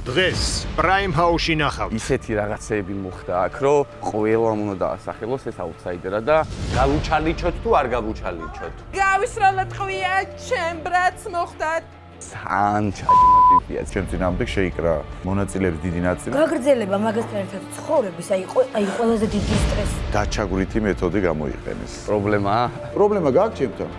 დღეს Prime House-ში ნახავთ. ისეთი რაღაცეები მოხდა აქ, რომ ყველამ უნდა დაასახელოს ეს აუთსაიდერა და გავუჩალიჩოთ თუ არ გავუჩალიჩოთ. გავისროლოთ ყვია, ჩემ ბრატს მოხდა. ან ჩაჯმატიფია, ჩემ წინამდე შეიკრა მონაწილეების დიდი ნაწილი. გაგრძელება მაგასთან ერთად ცხოვრების, აი ყველაზე დიდი სტრესი. დაჩაგვრითი მეთოდი გამოიყენეს. პრობლემაა. პრობლემა გაქვს ჩემთან.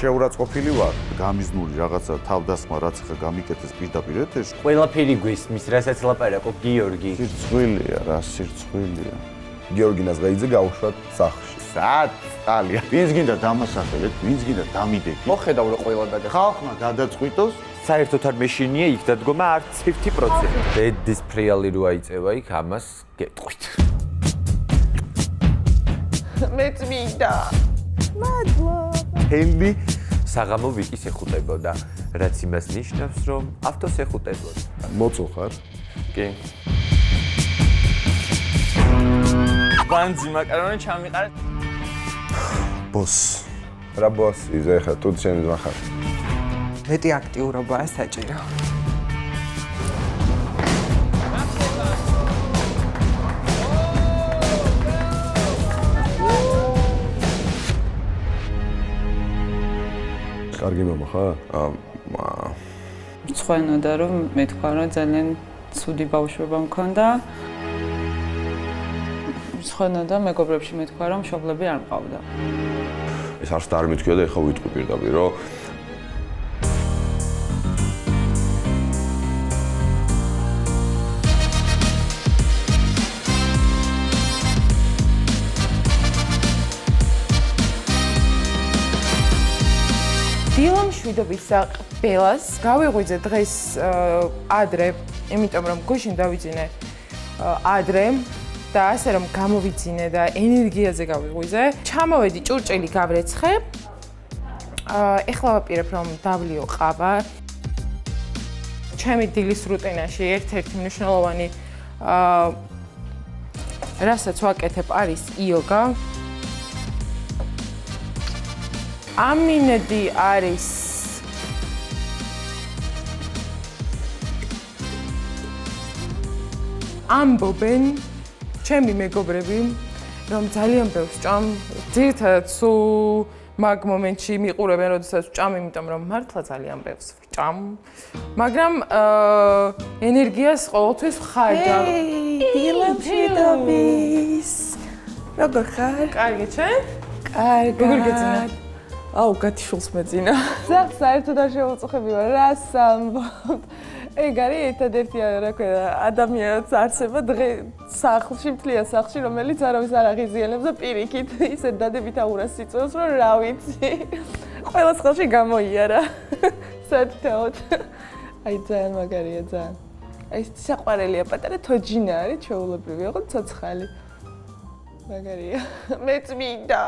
შეურაცხყოფილი ვარ, გამიზნული რაღაცა თავდასხმა რაც ხა გამიკეთეს პირდაპირ ეთერში. ყველაფერი გვისმის, რასაც ლაპარაკობ გიორგი. სირცხვილია, რა სირცხვილია. გიორგი ნაზღაიძე გავუშვათ სახლში. სად წალია. ვინც გინდა დამასახელეთ, ვინც გინდა დამიდეკი. მოხედავ რომ ყველა და ხალხმა გადაწყვიტოს, საერთოდ არ მეშინია იქ დადგომა არც 50%. დედის ფრიალი რო აიწევა იქ ამას გეტყვით. მეც მინდა. თელი საღამო ვიკის ეხუტებოდა, რაც იმას ნიშნავს, რომ ავტოს ეხუტებოდა. მოწო ხარ? კი. ბანძი მაკარონი ჩამიყარე. ბოს. რა ბოსი? ზე ხა თუ ჩემი ძმა ხარ. მეტი აქტიურობაა საჭირო. კარგი მამა ხარ? მწვენოდა რომ მეთქვა რომ ძალიან ცუდი ბავშვობა მქონდა. მწვენოდა მეგობრებში მეთქვა რომ მშობლები არ მყავდა. ეს არც და არ მეთქვა და ეხა ვიტყვი პირდაპირ რომ დილა მშვიდობის ბელას გავიღვიძე დღეს ადრე, იმიტომ რომ გუშინ დავიძინე ადრე და ასე რომ გამოვიძინე და ენერგიაზე გავიღვიძე. ჩამოვედი ჭურჭელი გავრეცხე. ეხლა ვაპირებ რომ დავლიო ყავა. ჩემი დილის რუტინაში ერთ-ერთი მნიშვნელოვანი რასაც ვაკეთებ არის იოგა. ამინდი არის ამბობენ ჩემი მეგობრები რომ ძალიან ბევრს ჭამ ძირითადად სულ მაგ მომენტში მიყურებენ როდესაც ვჭამ იმიტომ რომ მართლა ძალიან ბევრს ვჭამ მაგრამ ენერგიას ყოველთვის ხარჯავ დილა მშვიდობის როგორ ხარ? კარგი ჩემ? კარგი. როგორ გეძინა? აუ, გათიშულს მეძინა. ზახ საერთოდ არ შევუწუხები ვარ, რას ამბობ. ეგ არის ერთადერთი რა ქვია, ადამიანიც არსება სახლში, მთლიან სახლში, რომელიც არავის არ აღიზიანებს და პირიქით ისე დადებით აურას იწევს, რომ რა ვიცი. ყველა სახლში გამოიარა. საერთოდ. აი ძალიან მაგარია ძალიან. აი საყვარელია პატარა თოჯინა არის, ჩვეულებრივი, ოღონდ ცოცხალი. მაგარია. მეც მინდა.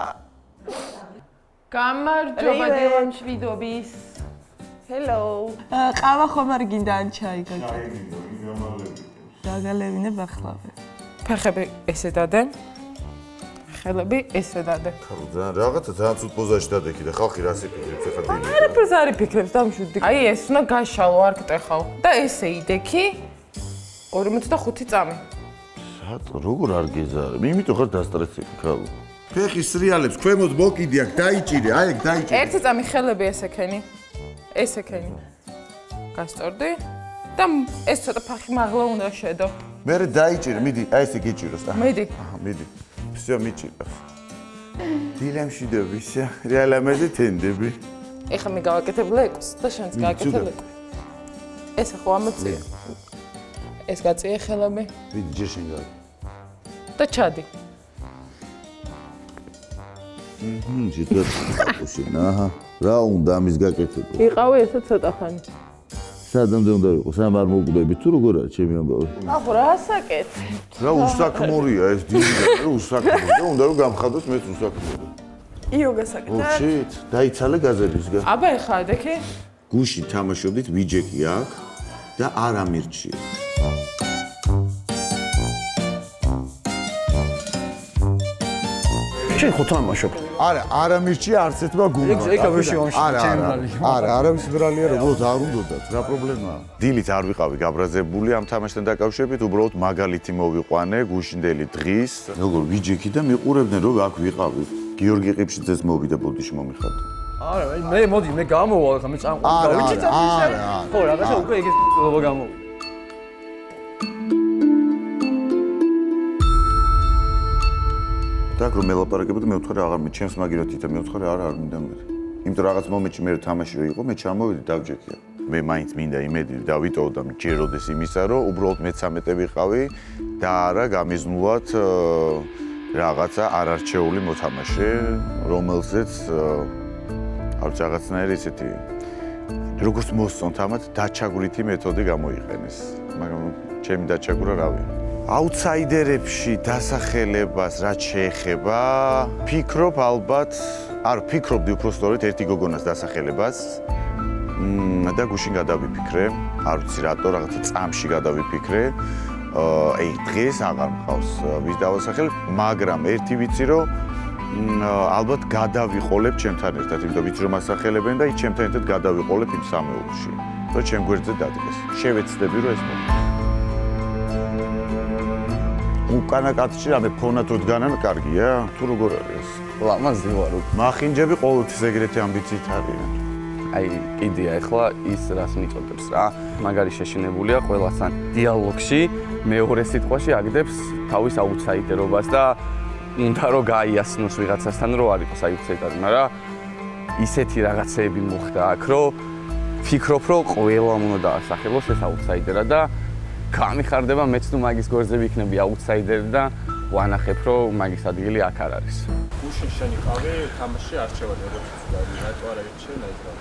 გამარჯობა დილა მშვიდობის. Hello. ყავა ხომ არ გინდა ან ჩაი გაგალევინე. გაგალევინებ ახლავე. ფეხები ესე დადე. ხელები ესე დადე. ძალიან რაღაცა ძალიან ცუდ პოზაში დადექი და ხალხი რას იფიქრებს ახლა დილით. არაფერს არ იფიქრებს დამშვიდი. აი ეს უნდა გაშალო, არ გტეხავ. და ესე იდექი 45 წამი. სად როგორ არ გეზარე? იმიტომ ხარ დასტრესები ქალო. ფეხის სრიალებს ქვემოთ მოკიდი აქ დაიჭირე, აი ეგ დაიჭირე. ერთი წამი ხელები ესექენი. ესექენი. გასწორდი? და ეს ცოტა ფახი მაღლა უნდა შედო. მე დაიჭირე, მიდი, აი ესე გიჭიროს. მიდი. აჰა, მიდი. всё მიჭირა. დილემშვიდობის, რეალამაზე თენდები. ეხლა მე გავაკეთებ ლეკს და შენც გააკეთე ლეკს. ესე ხო ამოწია. ეს გაწია ხელები. მიდი, ჯერ შენ გააკეთე. და ჩადი. შენ აჰა რა უნდა ამის გაკეთება? იყავი ესე ცოტა ხანი. სადამდე უნდა ვიყო? სამ არ მოვკვდები თუ როგორ არის ჩემი ამბავი? ახო რა საკეთებ? რა უსაქმორია ეს დილიდან, რა უსაქმორია, უნდა რომ გამხადოს მეც უსაქმორია. იოგას აკეთებ? ოჩით, დაიცალე გაზებისგან. აბა ეხა ადექი? გუში თამაშობდით, ვიჯეკი აქ და არ ამირჩიე. შენ ხო თამაშობ? არა, არა მირჩია არც ერთმა გუნდმა. ეგ ვეში ვამში, ჩემი ბრალი. არა, არავის ბრალია, როგორც არ უნდათ, რა პრობლემაა? დილით არ ვიყავი გაბრაზებული ამ თამაშთან დაკავშირებით, უბრალოდ მაგალითი მოვიყვანე გუშინდელი დღის. როგორ ვიჯექი და მიყურებდნენ რომ აქ ვიყავი. გიორგი ყიფშიძეს მოვიდა ბოდიში მომიხატა. არა, მე მოდი, მე გამოვალ ხა, მე წამყვი. გავიჩიტა ისე. ხო, რაღაცა უკვე ეგეთ ლობა გამო. და რომ მელაპარაკებოდი მე ვთქვა აღარ მე ჩემს მაგირო თითა მე ვთქვა არა არ მინდა მე. იმიტომ რაღაც მომენტში მე თამაში რო იყო მე ჩამოვიდი დავჯექია. მე მაინც მინდა იმედი დავიტოვო და მჯეროდეს იმისა რომ უბრალოდ მე 13 ვიყავი და არა გამიზნულად რაღაცა არარჩეული მოთამაშე რომელზეც არც რაღაცნაირი ესეთი როგორც მოსწონთ ამათ დაჩაგვრითი მეთოდი გამოიყენეს მაგრამ ჩემი დაჩაგვრა რავია აუთსაიდერებში დასახელებას რაც შეეხება ფიქრობ ალბათ არ ვფიქრობდი უბრალოდ ერთი გოგონას დასახელებას და გუშინ გადავიფიქრე არ ვიცი რატო რაღაცა წამში გადავიფიქრე აი დღეს აღარ მყავს ვის დავასახელებ მაგრამ ერთი ვიცი რომ ალბათ გადავიყოლებ ჩემთან ერთად იმიტომ ვიცი რომ ასახელებენ და ის ჩემთან ერთად გადავიყოლებ იმ სამეულში და ჩემ გვერდზე დადგეს შევეცდები რომ ეს მოხდეს უკანა კაცში რამე ფონად რო დგანან კარგია თუ როგორ არის ლამაზი ვარ მახინჯები ყოველთვის ეგრეთი ამბიციით არიან აი კიდია ახლა ის რას მიწოდებს რა მაგარი შეშინებულია ყველასთან დიალოგში მეორე სიტყვაში აგდებს თავის აუთსაიდერობას და უნდა რომ გაიასნოს ვიღაცასთან რომ არ იყოს აუთსაიდერი მაგრამ ისეთი რაღაცეები მოხდა აქ რომ ფიქრობ რომ ყველამ უნდა დაასახელოს ეს აუთსაიდერა და გამიხარდება მეც თუ მაგის გვერდზე ვიქნები აუთსაიდერი და ვანახებ რომ მაგის ადგილი აქ არ არის გუშინ შენი ყავი თამაში არჩევანი როგორც რატო არ აირჩიე ნაიბრად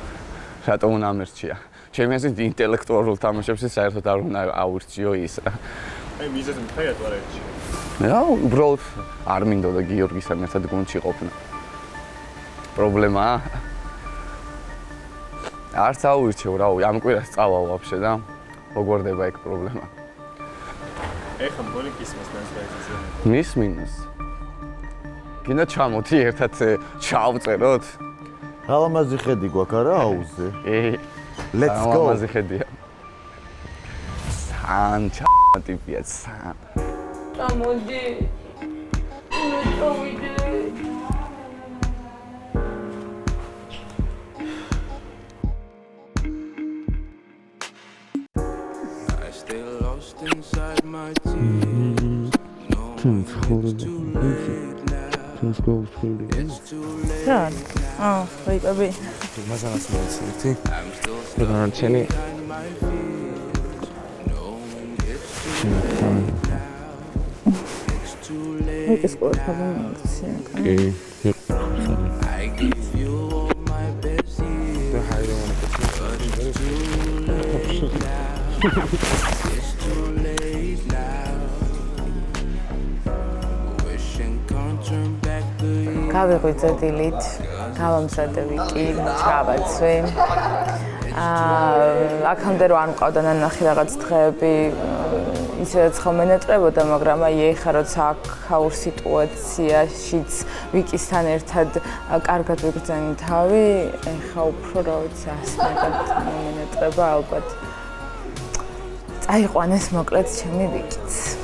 რატო უნდა ამერჩია ჩემი აზრით ინტელექტუალურ თამაშებში საერთოდ არ უნდა აურჩიო ის რა აი მიზეზი მთლიანად არ აირჩიე რა უბრალოდ არ მინდოდა გიორგისთან ერთად გუნდში ყოფნა პრობლემაა არც აურჩიო რა ამ კვირას წავა ვაფშე და მოგვარდება ეგ პრობლემა ეხლა მგონი კისმას განსხვავებაა მის მინუს გინდა ჩამოთი ერთად ჩავწეროთ ალამაზი ხედი გვაქვს არა აუზზე let's go ალამაზი ხედია სან ტიპია სან ჩამოდი ნუ წავიდე inside my tears no it's too late now it's too late oh wait baby მაგას მოიცით I'm still stuck behind my fears no it's too late I give you all my best years but it's too late now it's too late now wishing can't turn back the years გავიღვიძე დილით გავამზადე ვიკი ჩავაცვი აქამდე რომ არ მყავდა ნანახი რაღაც დღეები ისედაც ხოლმე ნეტრებოდა მაგრამ აი ეხა როცა აქაურ სიტუაციაშიც ვიკისთან ერთად კარგად ვიგრძენი თავი ეხა უფრო რა ვიცი ასმეგად მომენეტრება ალბათ წაიყვანეს მოკლედ ჩემი ვიკიც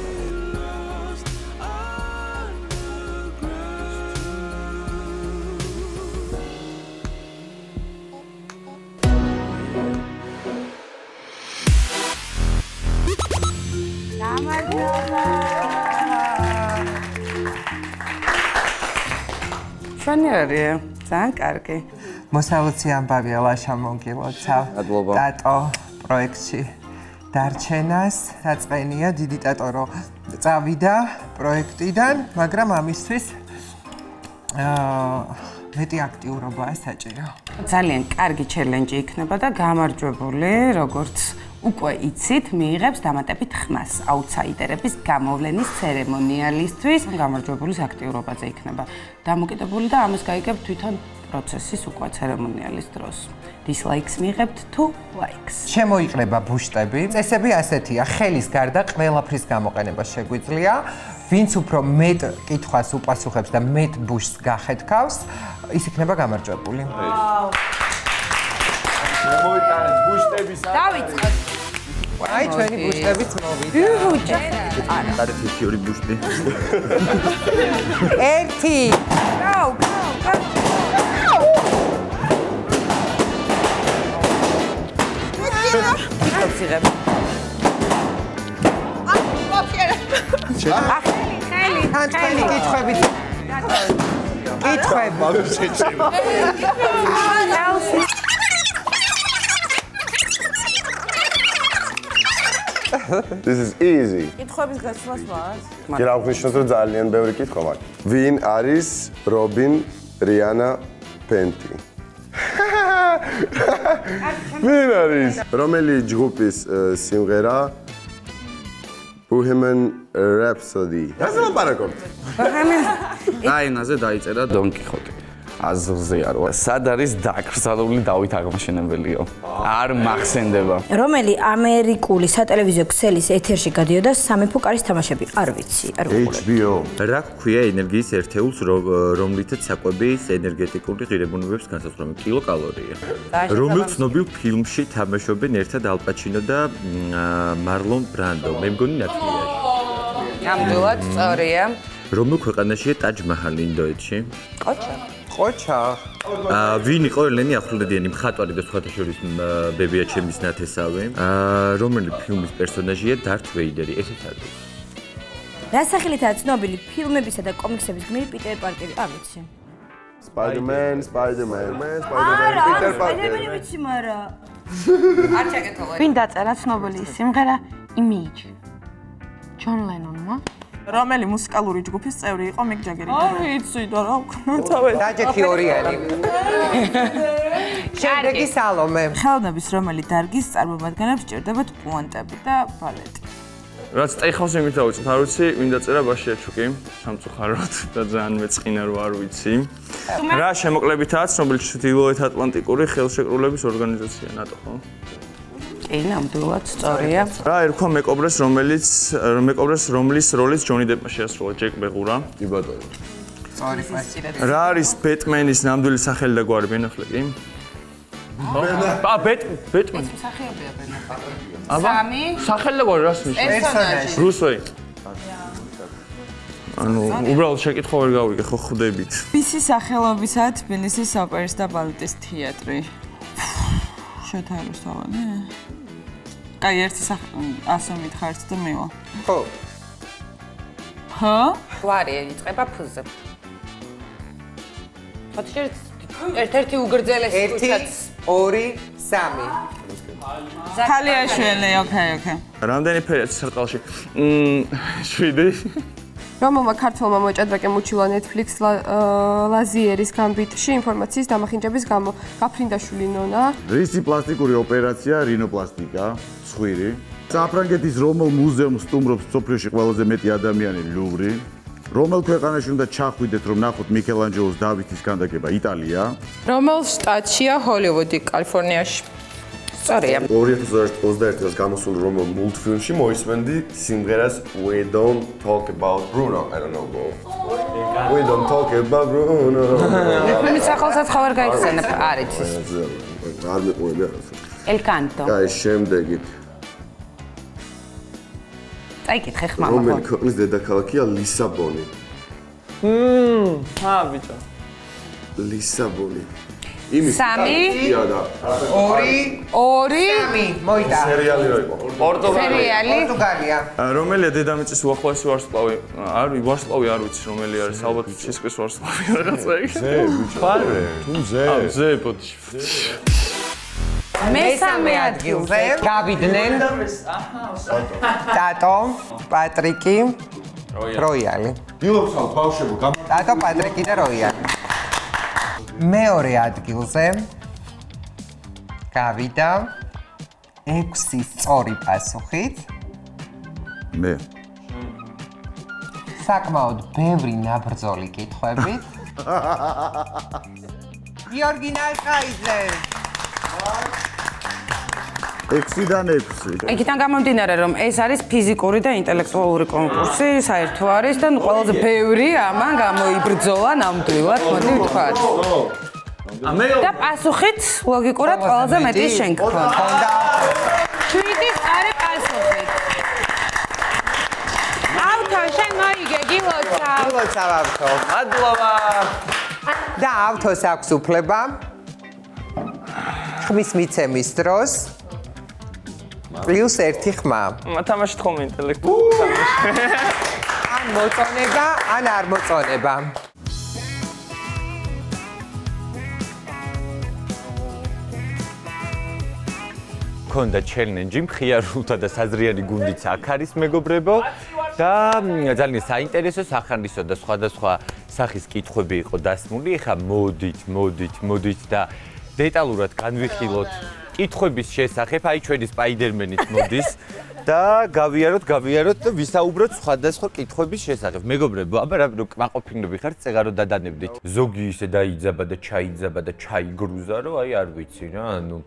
შენიერი ძალიან კარგი მოსაუცი ამბავია ლაშა მოგილოცავ ტატო პროექტში დარჩენას საწყენია დიდი ტატო რო წავიდა პროექტიდან მაგრამ ამისთვის მეტი აქტიურობაა საჭირო ძალიან კარგი ჩელენჯი იქნება და გამარჯვებული როგორც უკვე იცით მიიღებს დამატებით ხმას აუთსაიდერების გამოვლენის ცერემონიალისთვის გამარჯვებულის აქტიურობაზე იქნება დამოკიდებული და ამას გაიგებთ თვითონ პროცესის უკვე ცერემონიალის დროს დისლაიქს მიიღებთ თუ ლაიქს შემოიყრება ბუშტები წესები ასეთია ხელის გარდა ყველაფრის გამოყენება შეგვიძლია ვინც უფრო მეტ კითხვას უპასუხებს და მეტ ბუშს გახეთქავს, ის იქნება გამარჯვებული. მოიტანეთ ბუშტების დავიწყოთ. აი, ჩვენი ბუშტებიც მოვიდა. არის თითოეული ბუშტი. ერთი. გაუ. იცოცხლებ. ხელი. თანხელი კითხვებით. კითხვები. მაგას შეჭება. This is easy. კითხვების გაცვლას მას. კი რა ვნიშნავს რომ ძალიან ბევრი კითხვა მაქვს. ვინ არის რობინ რიანა პენტი? ვინ არის? რომელი ჯგუფის სიმღერა? Bohemian Rhapsody. ასე ლაპარაკობთ. აი, ნაზე დაიწერა Don Quixote. აზრზე არა. სად არის დაკრძალული დავით აღმაშენებელიო? არ მახსენდება. რომელი ამერიკული სატელევიზიო ქსელის ეთერში გადიოდა სამეფო კარის თამაშები? არ ვიცი, არ ვუყურებ. HBO. რა ქვია ენერგიის ერთეულს, რომლითაც საკვების ენერგეტიკული ღირებულებებს განსაზღვრავენ? კილოკალორია. რომელ ცნობილ ფილმში თამაშობენ ერთად ალ პაჩინო და მარლონ ბრანდო? მე მგონი ნათლიაში. ნამდვილად სწორია. რომელ ქვეყანაშია ტაჯ მაჰალი ინდოეთში? ყოჩა. ვინ იყო ელენი ახლდედიანი მხატვარი და სხვათა შორის ბებია ჩემის ნათესავი? რომელი ფილმის პერსონაჟია დართ ვეიდერი? ესეც არის. რა სახელითაა ცნობილი ფილმებისა და კომიქსების გმირი პიტერ პარკერი? არ ვიცი. Spider-Man, Peter Parker. ვიცი, მაგრამ არ ჩაკეთოლა. ვინ დაწერა ცნობილი სიმღერა Image? ჯონ ლენონმა. რომელი მუსიკალური ჯგუფის წევრი იყო მიკ ჯაგერი? არ ვიცი და რა ვქნა თავი. დაჯექი ორიანი. შემდეგი სალომე. ხელოვნების რომელი დარგის წარმომადგენლებს სჭირდებათ პუანტები და ბალეტი? რაც წაიხავს იმით დავიწყოთ, არ ვიცი, ვინ დაწერა ბაშიაჩუკი, სამწუხაროდ და ძალიან მეწყინა რომ არ ვიცი. რა შემოკლებითაა ცნობილი ჩრდილოეთ ატლანტიკური ხელშეკრულების ორგანიზაცია ნატო, ხო? კი, ნამდვილად სწორია. რა ერქვა მეკობრეს, რომლის როლიც ჯონი დებმა შეასრულა ჯეკ ბეღურა? კი ბატონო. სწორი პასტირა. რა არის ბეტმენის ნამდვილი სახელი და გვარი ბენახლე კი? ბეტმენ. მსახიობია ბენახლე. სამი. სახელი და გვარი რას ნიშნავს? პერსონაჟი. ბრუს ვეინ. ანუ უბრალოდ შეკითხვა ვერ გავიგე, ხო ხვდებით. ვისი სახელობისაა თბილისის ოპერის და ბალეტის თეატრი? შოთა რუსთაველი? კაი, ერთი ასე მითხარით და მივა. ხო. ხო? გვარი იწყება ფ-ზე. ხოთი ერთ-ერთი უგრძელესი თუჩაც 2 3 ხალიაშვილი, ოკეი. რამდენი ფერია სარტყელში? 7. რომელმა ქართველმა მოჭადრაკემ უჩივა Netflix ლაზიერის გამბიტში ინფორმაციის დამახინჯების გამო. გაფრინდაშვილი ნონა. რისი პლასტიკური ოპერაცია რინოპლასტიკა, ცხვირი. საფრანგეთის რომელ მუზეუმს სტუმრობს მსოფლიოში ყველაზე მეტი ადამიანი ლუვრი? რომელ ქვეყანაში უნდა ჩახვიდეთ რომ ნახოთ მიქელანჯელოს დავითის ქანდაკება? იტალია. რომელ შტატშია ჰოლივუდი? კალიფორნიაში. სწორია. 2021 წელს გამოსულ რომელ მულტფილმში მოისმენდი სიმღერას We Don't Talk About Bruno. I don't know, bro. We don't talk about Bruno. ფილმის სახელსაც ხარ გაიხსენებ, არ იცის. არ მეყვები არა. El Canto. აი, შემდეგი. წაიკითხე ხმამა. რომელი ქვეყნის დედაქალაქია ლისაბონი? ბიჭო. ლისაბონი. სამი. 2 3 მოიდა. სერიალი რა იყო? სერიალი. პორტუგალია. რომელია დედამიწის უახლოესი ვარსკვლავი? ვარსკვლავი არ ვიცი რომელი არის, ალბათ სისხლის ვარსკვლავი რაღაცა იქ. ზე, ბიჭო. ფარე. თუ ზე. ზე, ბოდიში. მესამე ადგილზე გავიდნენ ტატო, პატრიკი, როიალი. დილობსალ ბავშვებო, ტატო, პატრიკი და როიალი. მეორე ადგილზე გავიდა 6 სწორი პასუხით. მე. საკმაოდ ბევრი ნაბრძოლი კითხვებით. გიორგი ნალკაიძე. 6-დან 6. იქიდან გამომდინარე, რომ ეს არის ფიზიკური და ინტელექტუალური კონკურსი, საერთო არის და ყველაზე ბევრი ამან გამოიბრძოლა ნამდვილად, მოდი ვთქვათ. და პასუხით ლოგიკურად ყველაზე მეტი შენ გქონდა. 7-ის არი პასუხით. ავთო, შენ მოიგე, გილოცა. გილოცა ავთო. მადლობა. და ავთოს აქვს უფლება ხმის მიცემის დროს პლუს 1 ხმა. თამაშით ხოლმე ინტელექტუალური თამაში. ან მოწონება, ან არ მოწონება. ქონდა ჩელენჯი მხიარულთა და საზრიანი გუნდიც აქ არის მეგობრებო და ძალიან საინტერესო სახანისო და სხვადასხვა სახის კითხვები იყო დასმული. ეხლა მოდით და დეტალურად განვიხილოთ კითხვების შესახებ. აი ჩვენი სპაიდერმენიც მოდის და გავიაროთ და ვისაუბროთ სხვადასხვა კითხვების შესახებ. მეგობრებო, აბა რა კმაყოფილები ხართ წეგარო დადანებდით. ზოგი ისე დაიძაბა და ჩაიგრუზა, რომ აი არ ვიცი რა, ანუ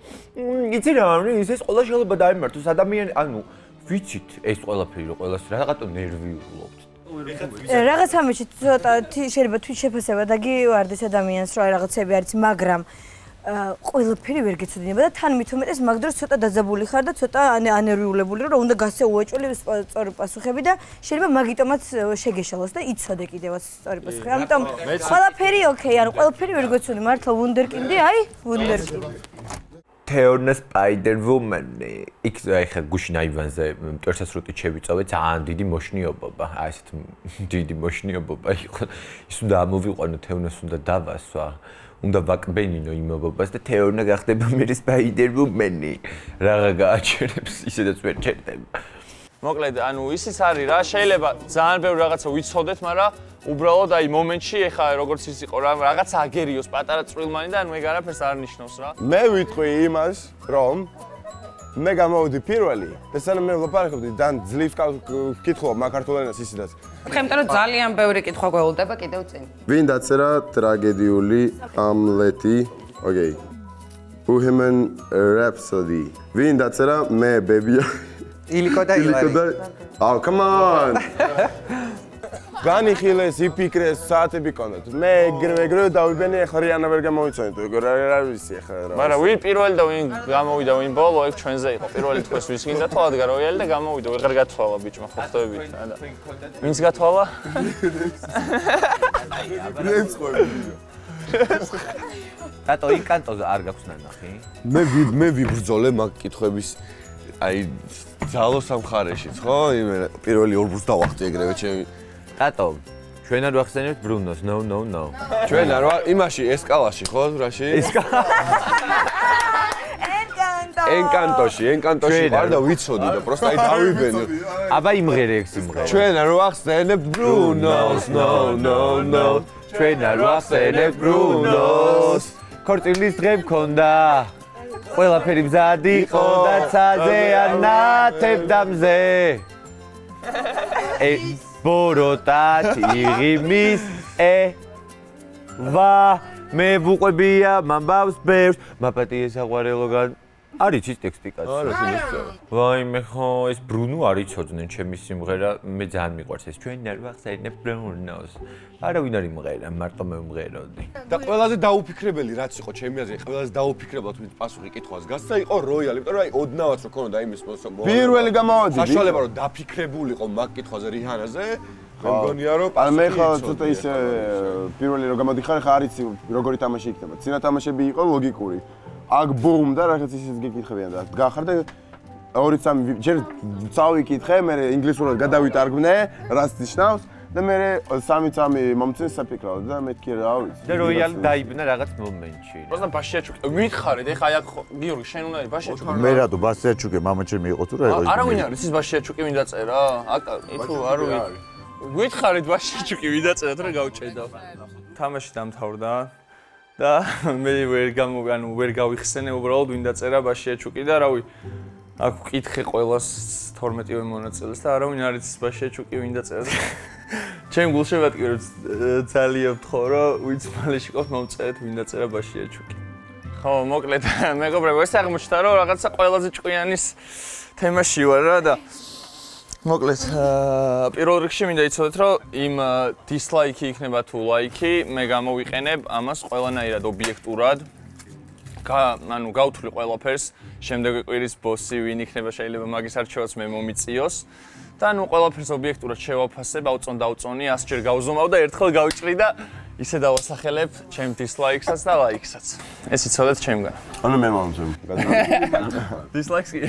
იცი რა, ეს ყველა შეიძლება დაემართოს ადამიანი, ანუ ვიცით ეს ყველაფერი რომ ყველას რაღაცა ნერვიულობთ. რაღაც ამაში ცოტა შეიძლება თვით შეფასება დაგივარდეს ადამიანს, რომ აი რაღაცები არის, მაგრამ ყველაფერი ვერ გეცოდინება და თან მით უმეტეს მაგ დროს ცოტა დაძაბული ხარ და ცოტა ანერვიულებული, რომ უნდა გასეუაჭველი სწორი პასუხები და შეიძლება მაგიტომაც შეგეშალოს და იცოდე კიდევაც სწორი პასუხი. ამიტომ ყველაფერი ოკეი, ანუ ყველაფერი ვერ გეცოდი, მართლა ვუნდერკინდი, აი, ვუნდერკინდი. თეორნა სპაიდერვუმენი. იქ ხა გუშინ აივანზე მტვერსასრუტით შევიწოვე, ძალიან დიდი მოშნიობობა. აი ესეთ დიდი მოშნიობობა იყო. ის უნდა ამოვიყვანო თეორნას უნდა დავასვა. უნდა ვაკბენინო იმობობას და თეორნა გახდება მე სპაიდერვუმენი. რაღა გააჩერებს, ისედაც ვერ ჩერდება. მოკლედ, ანუ ისიც არის რა, შეიძლება ძალიან ბევრი რაღაცა ვიცოდეთ, მაგრამ უბრალოდ აი მომენტში ეხა როგორც ის იყო რა, რაღაცა აგერიოს პატარა წვრილმანი და ანუ ეგ არაფერს არ ნიშნავს რა. მე ვიტყვი იმას, რომ მე გამოვიდი პირველი და სანამ მე ვლაპარაკობდი, ძალიან ძლივს ვკითხულობ მაქართულ ენას ისედაც. ხემტო რომ ძალიან ბევრი კითხვა გველდება კიდევ წინ. ვინ დაწერა ტრაგედიული ჰამლეტი? ოკეი. Bohemian Rhapsody. ვინ დაწერა მე ბებია? ილიკო და ილარი. Oh, come on. განიხილეს, იფიქრეს, საათები კონდათ. მე ეგრევე დავიბენე, ახლა რიანა ვერ გამოიცანეთ, რა ვიცი ახლა რა. მაგრამ ვინ პირველი და ვინ გამოვიდა, ვინ ბოლო, ეგ ჩვენზე იყო. პირველი თქოს ვის გინდა თვალადგა როიალი და გამოვიდა, ვეღარ გათვალა ბიჭმა, ხო ხტებით. ვინც გათვალა? რენც ყვები. რატო ინკანტოზე არ გაქვს ნანახი? მე ვიბრძოლე მაგ კითხვების აი ძალოს სამხარეშიც, ხო? იმენა პირველი ორ ბურს დავახტი ეგრევე ჩემი. რატო? ჩვენ არ ვახსენებთ ბრუნოს, no. ჩვენ არ ვარ იმაში ესკალაში, ხო? რაში? ენკანტოში ვარ და ვიცოდი და პროსტა აი დავიბენე. აბა იმღერე ეს იმღერე. ჩვენ არ ვახსენებთ ბრუნოს, no. ჩვენ არ ვახსენებთ ბრუნოს. ქორწილის დღე მქონდა. ყველაფერი მზად იყო და ცაზე არ ნათებდა მზე. ბოროტად იღიმის ვა მე ვუყვებია მამბავს ბევრს მაპატიე საყვარელოგან არის ის ტექსტი კაცო ვაიმე ხო ეს ბრუნო არ იცოდნენ ჩემი სიმღერა მე ძალიან მიყვარს ეს ჩვენ არ ვახსენებ ბრუნოს არავინ არ იმღერა მარტო მე ვმღეროდი და ყველაზე დაუფიქრებელი რაც იყო ჩემი აზრით ყველაზე დაუფიქრებლად ვინც პასუხი კითხვას გასცა იყო როიალი იმიტომ რომ აი ოდნავაც რო ქონოდა იმის მოსობა პირველი გამოვადი საშუალება რომ დაფიქრებულიყო მაგ კითხვაზე რიჰანაზე მე მგონია რომ მე ხო ცოტა ისე პირველი რო გამოდიხარ ხა არიცი როგორი თამაში იქნება ცინა თამაშები იყო ლოგიკური აქ ბუმ და რაღაც ისიც გეკითხებიან და გახარ და 2-3 ჯერ წავიკითხე მე ინგლისურად გადავიტარგმნე რაც ნიშნავს და მე 3 მომწინს საფიქრავ და მეთქი რა ვიცი და როიალი დაიბნა რაღაც მომენტში პროსტა ბაშიაჩუკი ვითხარით ეხა აი აქ გიორგი შენ უნდა ბაშიაჩუკი მე რატო ბაშიაჩუკი მამა ჩემი იყო თუ რა იყო არავინ არის ის ბაშიაჩუკი ვინ დაწერა აკა ითუ არ ვითხარით ბაშიაჩუკი ვინ დაწერა თუ რა გავჭედავ თამაში დამთავრდა და მე ვერ გავიხსენე უბრალოდ ვინ დაწერა ბაშიაჩუკი და რავი აქ ვკითხე ყველას 12-ვე მონაწილეს და არავინ არ იცის ბაშიაჩუკი ვინ დაწერა ჩემ გულში ვატკირო ძალიან ვთხოვ რომ ვინც მალე შეგავთ მომწერეთ ვინ დაწერა ბაშიაჩუკი ხო, მოკლედ მეგობრებო, ეს აღმოჩნდა რომ რაღაცა ყველაზე ჭკვიანის თემაში ვარ რა და მოკლედ პირველ რიგში მინდა იცოდეთ რომ იმ დისლაიკი იქნება თუ ლაიკი, მე გამოვიყენებ ამას ყველანაირად ობიექტურად. ანუ გავთვლი ყველაფერს, შემდეგი კვირის ბოსი ვინ იქნება შეიძლება მაგის არჩევაც მე მომიწიოს. და ანუ ყველაფერს ობიექტურად შევაფასებ, დავწონი 100 ჯერ გავზომავ და ერთხელ გავიჭრი და ისე დავასახელებ ჩემ დისლაიქსაც და ლაიქსაც. ეს იცოდეთ ჩემგან. ანუ მე მომწონს. დისლაიქს კი.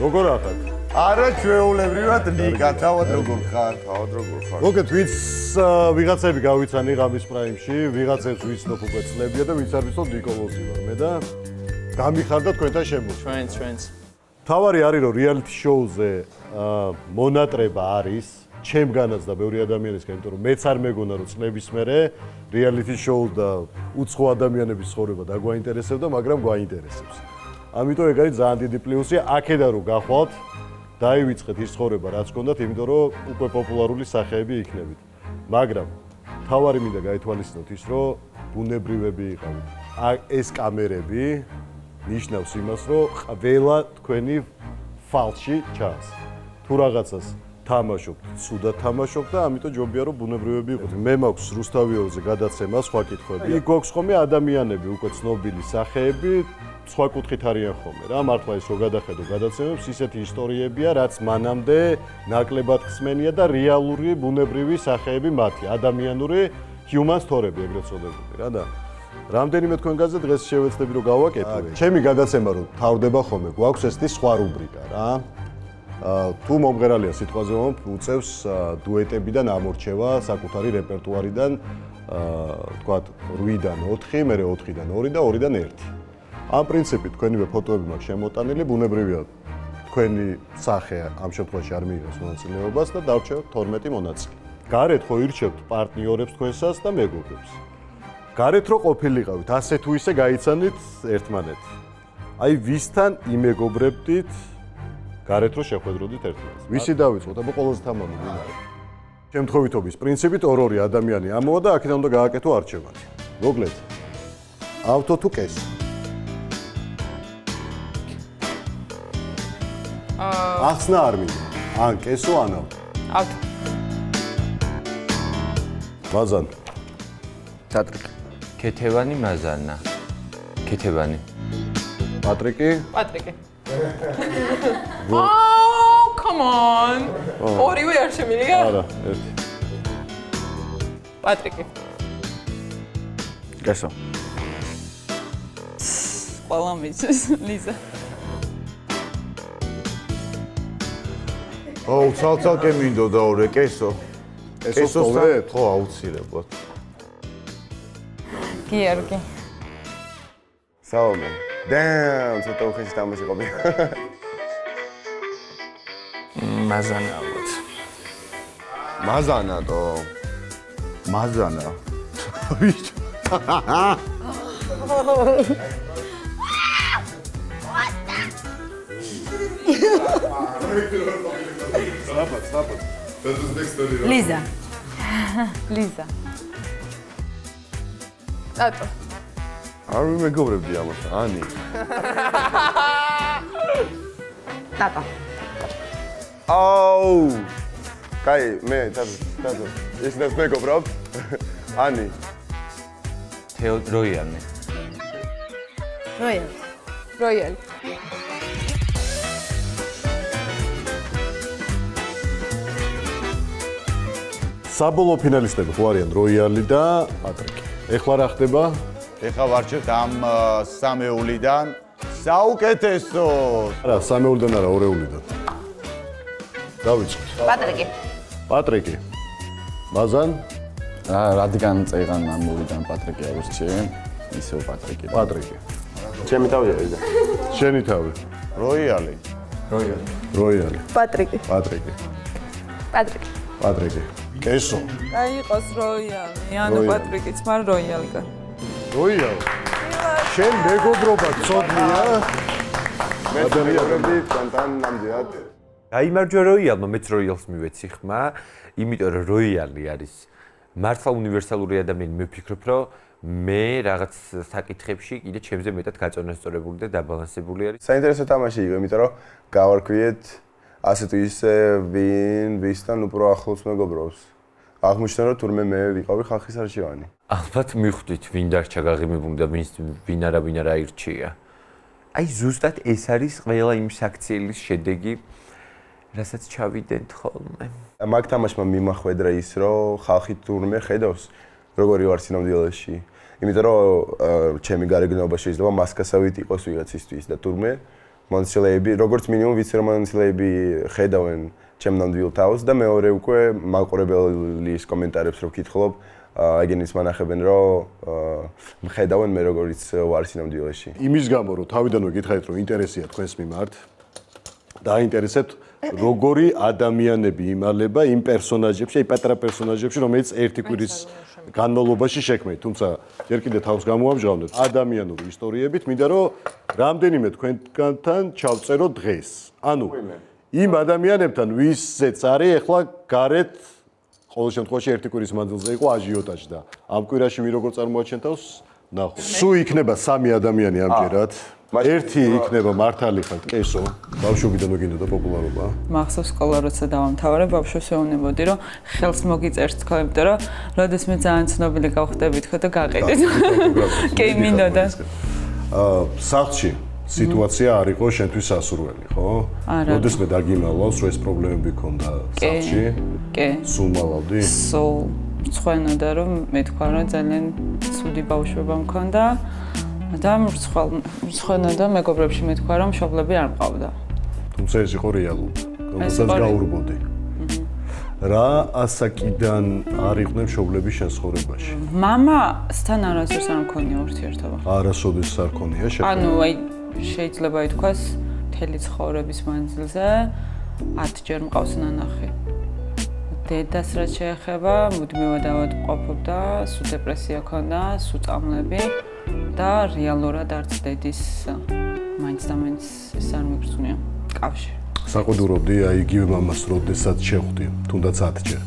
როგორ ახალ? არა ჩვეულებრივად ნიკა, თავად როგორ ხარ? მოგეთ ვინც ვიღაცები გავიცანი ღამის პრაიმში, ვიღაცებს ვიცნობ უკვე წლებია და ვინც არ ვიცნობ ნიკოლოზი ვარ მე და გამიხარდა თქვენთან შემოსვლა. ჩვენც. თავარი არის რომ რეალიტი შოუზე მონატრება არის ჩემგანაც და ბევრი ადამიანისგან, იმიტომ რომ მეც არ მეგონა რომ წლების მერე რეალიტი შოუ და უცხო ადამიანების ცხოვრება დაგვაინტერესებდა, მაგრამ გვაინტერესებს. ამიტომ ეგ არის ძალიან დიდი პლუსი, აქედან რომ გახვალთ, დაივიწყეთ ის ცხოვრება, რაც გქონდათ, იმიტომ რომ უკვე პოპულარული სახეები იქნებით. მაგრამ თავარი მინდა გაითვალისწინოთ ის, რომ ბუნებრივები იყავით. ეს კამერები ნიშნავს იმას, რომ ყველა თქვენი ფალში ჩანს. თუ რაღაცას თამაშობთ, ცუდად თამაშობთ და ამიტომ ჯობია რომ ბუნებრივები იყოთ. მე მაქვს რუსთავიორზე გადაცემა, სხვა კითხვები. იქ გვაქვს ხოლმე ადამიანები, უკვე ცნობილი სახეები, სხვა კუთხით არიან ხოლმე რა. მართლა ის რო გადახედო გადაცემებს, ისეთი ისტორიებია, რაც მანამდე ნაკლებად ხსმენია და რეალური ბუნებრივი სახეები მათი, ადამიანური human story-ები ეგრეთ წოდებული რა და რამდენიმე თქვენგანზე დღეს შევეცდები რომ გავაკეთო. ჩემი გადაცემა რო თავდება ხოლმე, გვაქვს ესეთი სხვა რუბრიკა რა. თუ მომღერალია სიტყვაზე უწევს დუეტებიდან ამორჩევა საკუთარი რეპერტუარიდან, თქვათ 8-დან 4, მერე 4-დან 2 და 2-დან 1. ამ პრინციპით თქვენივე ფოტოები მაქვს შემოტანილი, ბუნებრივია თქვენი სახე ამ შემთხვევაში არ მიიღებს მონაწილეობას და დარჩევთ 12 მონაწილე. გარეთ ხო ირჩევთ პარტნიორებს თქვენსას და მეგობრებს. გარეთ რო ყოფილიყავით, ასე თუ ისე გაიცანით ერთმანეთი. აი ვისთან იმეგობრებდით, გარეთ რო შეხვედროდით ერთმანეთს. ვისი დავიწყოთ, აბა ყველაზე თამამი ვინ არის? შემთხვევითობის პრინციპით ორ-ორი ადამიანი ამოვა და აქედან უნდა გააკეთო არჩევანი. მოგლეთ. ავტო თუ კესი? ახსნა არ მინდა. ან კესო ან ავტო. ავტო. მაზან. პატრიკი. ქეთევანი მაზანა. ქეთევანი. პატრიკი? პატრიკი. Oh, come on. ორივე არ შემილია? არა, ერთი. პატრიკი. კესო. ყველა მიცეს ლიზა. ცალ-ცალკე მინდოდა ორე კესო. კესოსთან ხო აუცილებლად. გიორგი. საომე. ცოტა უხეში თამაში ყოფილა. მაზანა ალბათ. მაზანატო. მაზანა. ლიზა. ლიზა. ატო. არ მეგობრებდი ამას, ანი. ტატა. აუ. კაი, მე თათო. ის ნებს მეგობრობ? ანი. თეოდროიანი. როიალი. როიალი. საბოლოო ფინალისტები ხო არიან როიალი და პატრიკი. ეხლა რა ხდება? ეხლა ვარჩევთ ამ სამეულიდან საუკეთესო. არა, სამეულიდან არა, ორეულიდან. დავიწყოთ. პატრიკი. პატრიკი. მაზან? რადგან წეღან ამოვიდან პატრიკი აღირჩი, ისევ პატრიკი. პატრიკი. ჩემი თავია იდა. შენი თავი. როიალი. როიალი. პატრიკი. პატრიკი. პატრიკი. პატრიკი. კესო. აი იყოს როიალი, ანუ პატრიკიც, მაგრამ როიალი გა. როიალი. შენ მეგობრობა ცოდნია? მეგობრები თან ნამდვილად. გაიმარჯვა როიალმა, მეც როიალს მივეცი ხმა, იმიტომ რომ როიალი არის მართლა უნივერსალური ადამიანი, მე ვფიქრობ, რომ მე რაღაც საკითხებში კიდე ჩემზე მეტად გაწონასწორებული და დაბალანსებული არის. საინტერესო თამაში იყო, იმიტომ რომ გავარკვიეთ ასე თუ ისე ვისთან უფრო ახლოს მეგობრობს. აღმოჩნდა რომ თურმე მე ვიყავი ხალხის არჩევანი. ალბათ მიხვდით ვინ დარჩა გაღიმებული და ვინ არა აირჩია. აი ზუსტად ეს არის ყველა იმ საქციელის შედეგი, რასაც ჩავიდეთ ხოლმე. მაგ თამაშმა მიმახვედრა ის, რომ ხალხი თურმე ხედავს როგორი ვარ სინამდვილეში. იმიტომ რომ ჩემი გარეგნობა შეიძლება მასკასავით იყოს ვიღაცისთვის და თურმე მონაცილეები, როგორც მინიმუმ ვიცი რომ მონაცილეები ხედავენ ჩემ ნამდვილ თავს და მეორე უკვე მაყურებლის კომენტარებს რო ვკითხულობ, აგენის მანახებენ რომ მხედავენ მე როგორიც ვარ სინამდვილეში. იმის გამო რომ თავიდანვე გითხარით რომ ინტერესია თქვენს მიმართ დაინტერესებთ როგორი ადამიანები იმალება იმ პერსონაჟებში, აი პატარა პერსონაჟებში, რომელიც ერთი კვირის განმავლობაში შექმნით, თუმცა ჯერ კიდევ თავს გამოამჟღავნეთ ადამიანური ისტორიებით, მინდა რომ რამდენიმე თქვენგანთან ჩავწერო დღეს. ანუ იმ ადამიანებთან, ვისაც არის ახლა გარეთ ყოველ შემთხვევაში ერთი კვირის მანძილზე იყო აჟიოტაჟი და ამ კვირაში ვინ როგორ წარმოაჩენ თავს ნახოთ. სულ იქნება 3 ადამიანი ამჯერად. ერთი იქნება მართალი ხალხი, კესო, ბავშვობიდან მოგინდოდა პოპულარობა. მახსოვს სკოლა როცა დავამთავრე, ბავშვებს ვეუბნებოდი, რომ ხელს მოგიწერთ თქვა, იმიტომ რომ როდესაც მე ძალიან ცნობილი გავხდებით ხო და გაყიდით. კი, მინდოდა. სახლში სიტუაცია არ იყო შენთვის სასურველი, ხო? როდესაც მე დაგიმალავს, რომ ეს პრობლემები ქონდა სახლში? კი. სულ მალავდი? სულ ცხვენოდა რომ მე თქვა რომ ძალიან ცუდი ბავშვობა მქონდა. და მრცხვენოდა მეგობრებში მე თქვა რომ მშობლები არ მყავდა. თუმცა ეს იყო რეალობა, რომელსაც გაურბოდი. რა ასაკიდან არ იყვნენ მშობლები შენ ცხოვრებაში? მამასთან არასდროს არ მქონია ურთიერთობა. არასოდეს არ ქონია შეკრება? ანუ აი შეიძლება ითქვას მთელი ცხოვრების მანძილზე 10 ჯერ მყავს ნანახი. დედას რაც შეეხება, მუდმივად ავადმყოფობდა, სულ დეპრესია ჰქონდა, სულ წამლები. და რეალურად არც დედის მაინც და მაინც ეს არ მიგრძნია კავშირი. საყუდურობდი აი იგივე მამას როდესაც შეხვდი, თუნდაც 10 ჯერ.